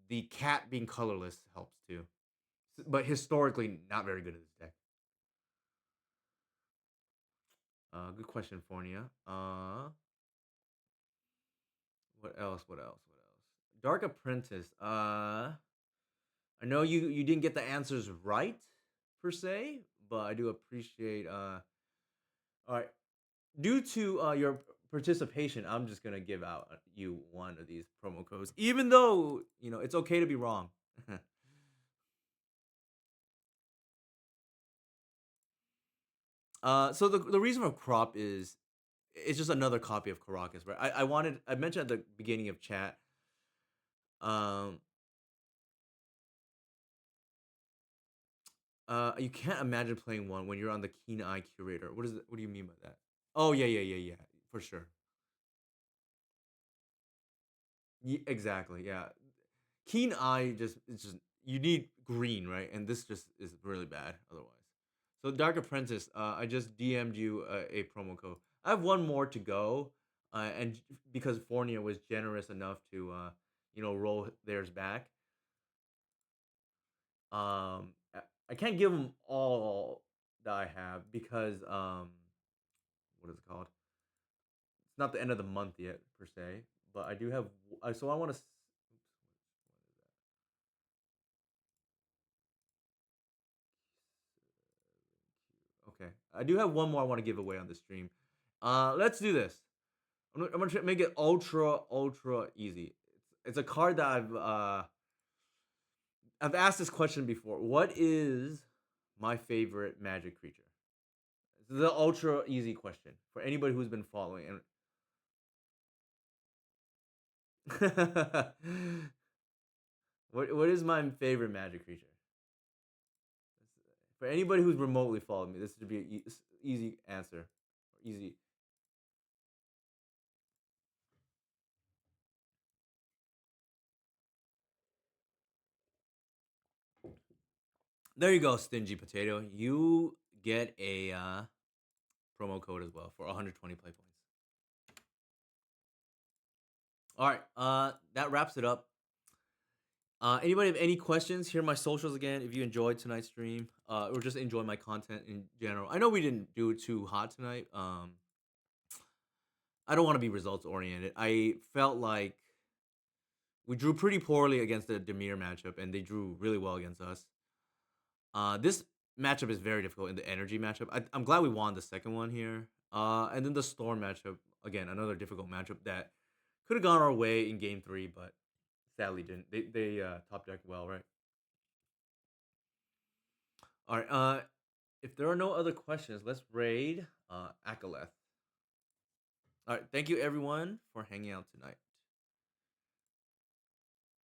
the cat being colorless helps too. But historically not very good in this deck. Good question, Fornia. What else? What else? What else? Dark Apprentice. I know you didn't get the answers right per se, but I do appreciate all right. Due to your participation, I'm just gonna give out you one of these promo codes, even though it's okay to be wrong. So the reason for crop is it's just another copy of Caracas, right? I mentioned at the beginning of chat. Um, you can't imagine playing one when you're on the Keen Eye Curator. What is it? What do you mean by that? Oh yeah, yeah, yeah, yeah, for sure. Exactly, yeah. Keen Eye just it's just you need green, right? And this just is really bad otherwise. So Dark Apprentice, I just DM'd you a promo code. I have one more to go, because Fornia was generous enough to roll theirs back. I can't give them all that I have because what is it called? It's not the end of the month yet per se, but I do have. So I want to. Okay, I do have one more I want to give away on the stream. Let's do this. I'm gonna make it ultra easy. It's a card that I've asked this question before. What is my favorite magic creature? This is an ultra easy question for anybody who's been following. And what is my favorite magic creature? For anybody who's remotely followed me, this would be an easy answer. Easy. There you go, stingy potato. You get a promo code as well for 120 play points. All right, that wraps it up. Anybody have any questions? Here are my socials again. If you enjoyed tonight's stream, or just enjoy my content in general. I know we didn't do it too hot tonight. I don't want to be results oriented. I felt like we drew pretty poorly against the Demir matchup, and they drew really well against us. This matchup is very difficult in the energy matchup. I'm glad we won the second one here. And then the storm matchup again, another difficult matchup that could have gone our way in game three, but sadly didn't. They top decked well, right? All right. If there are no other questions, let's raid Akaleth. All right. Thank you everyone for hanging out tonight.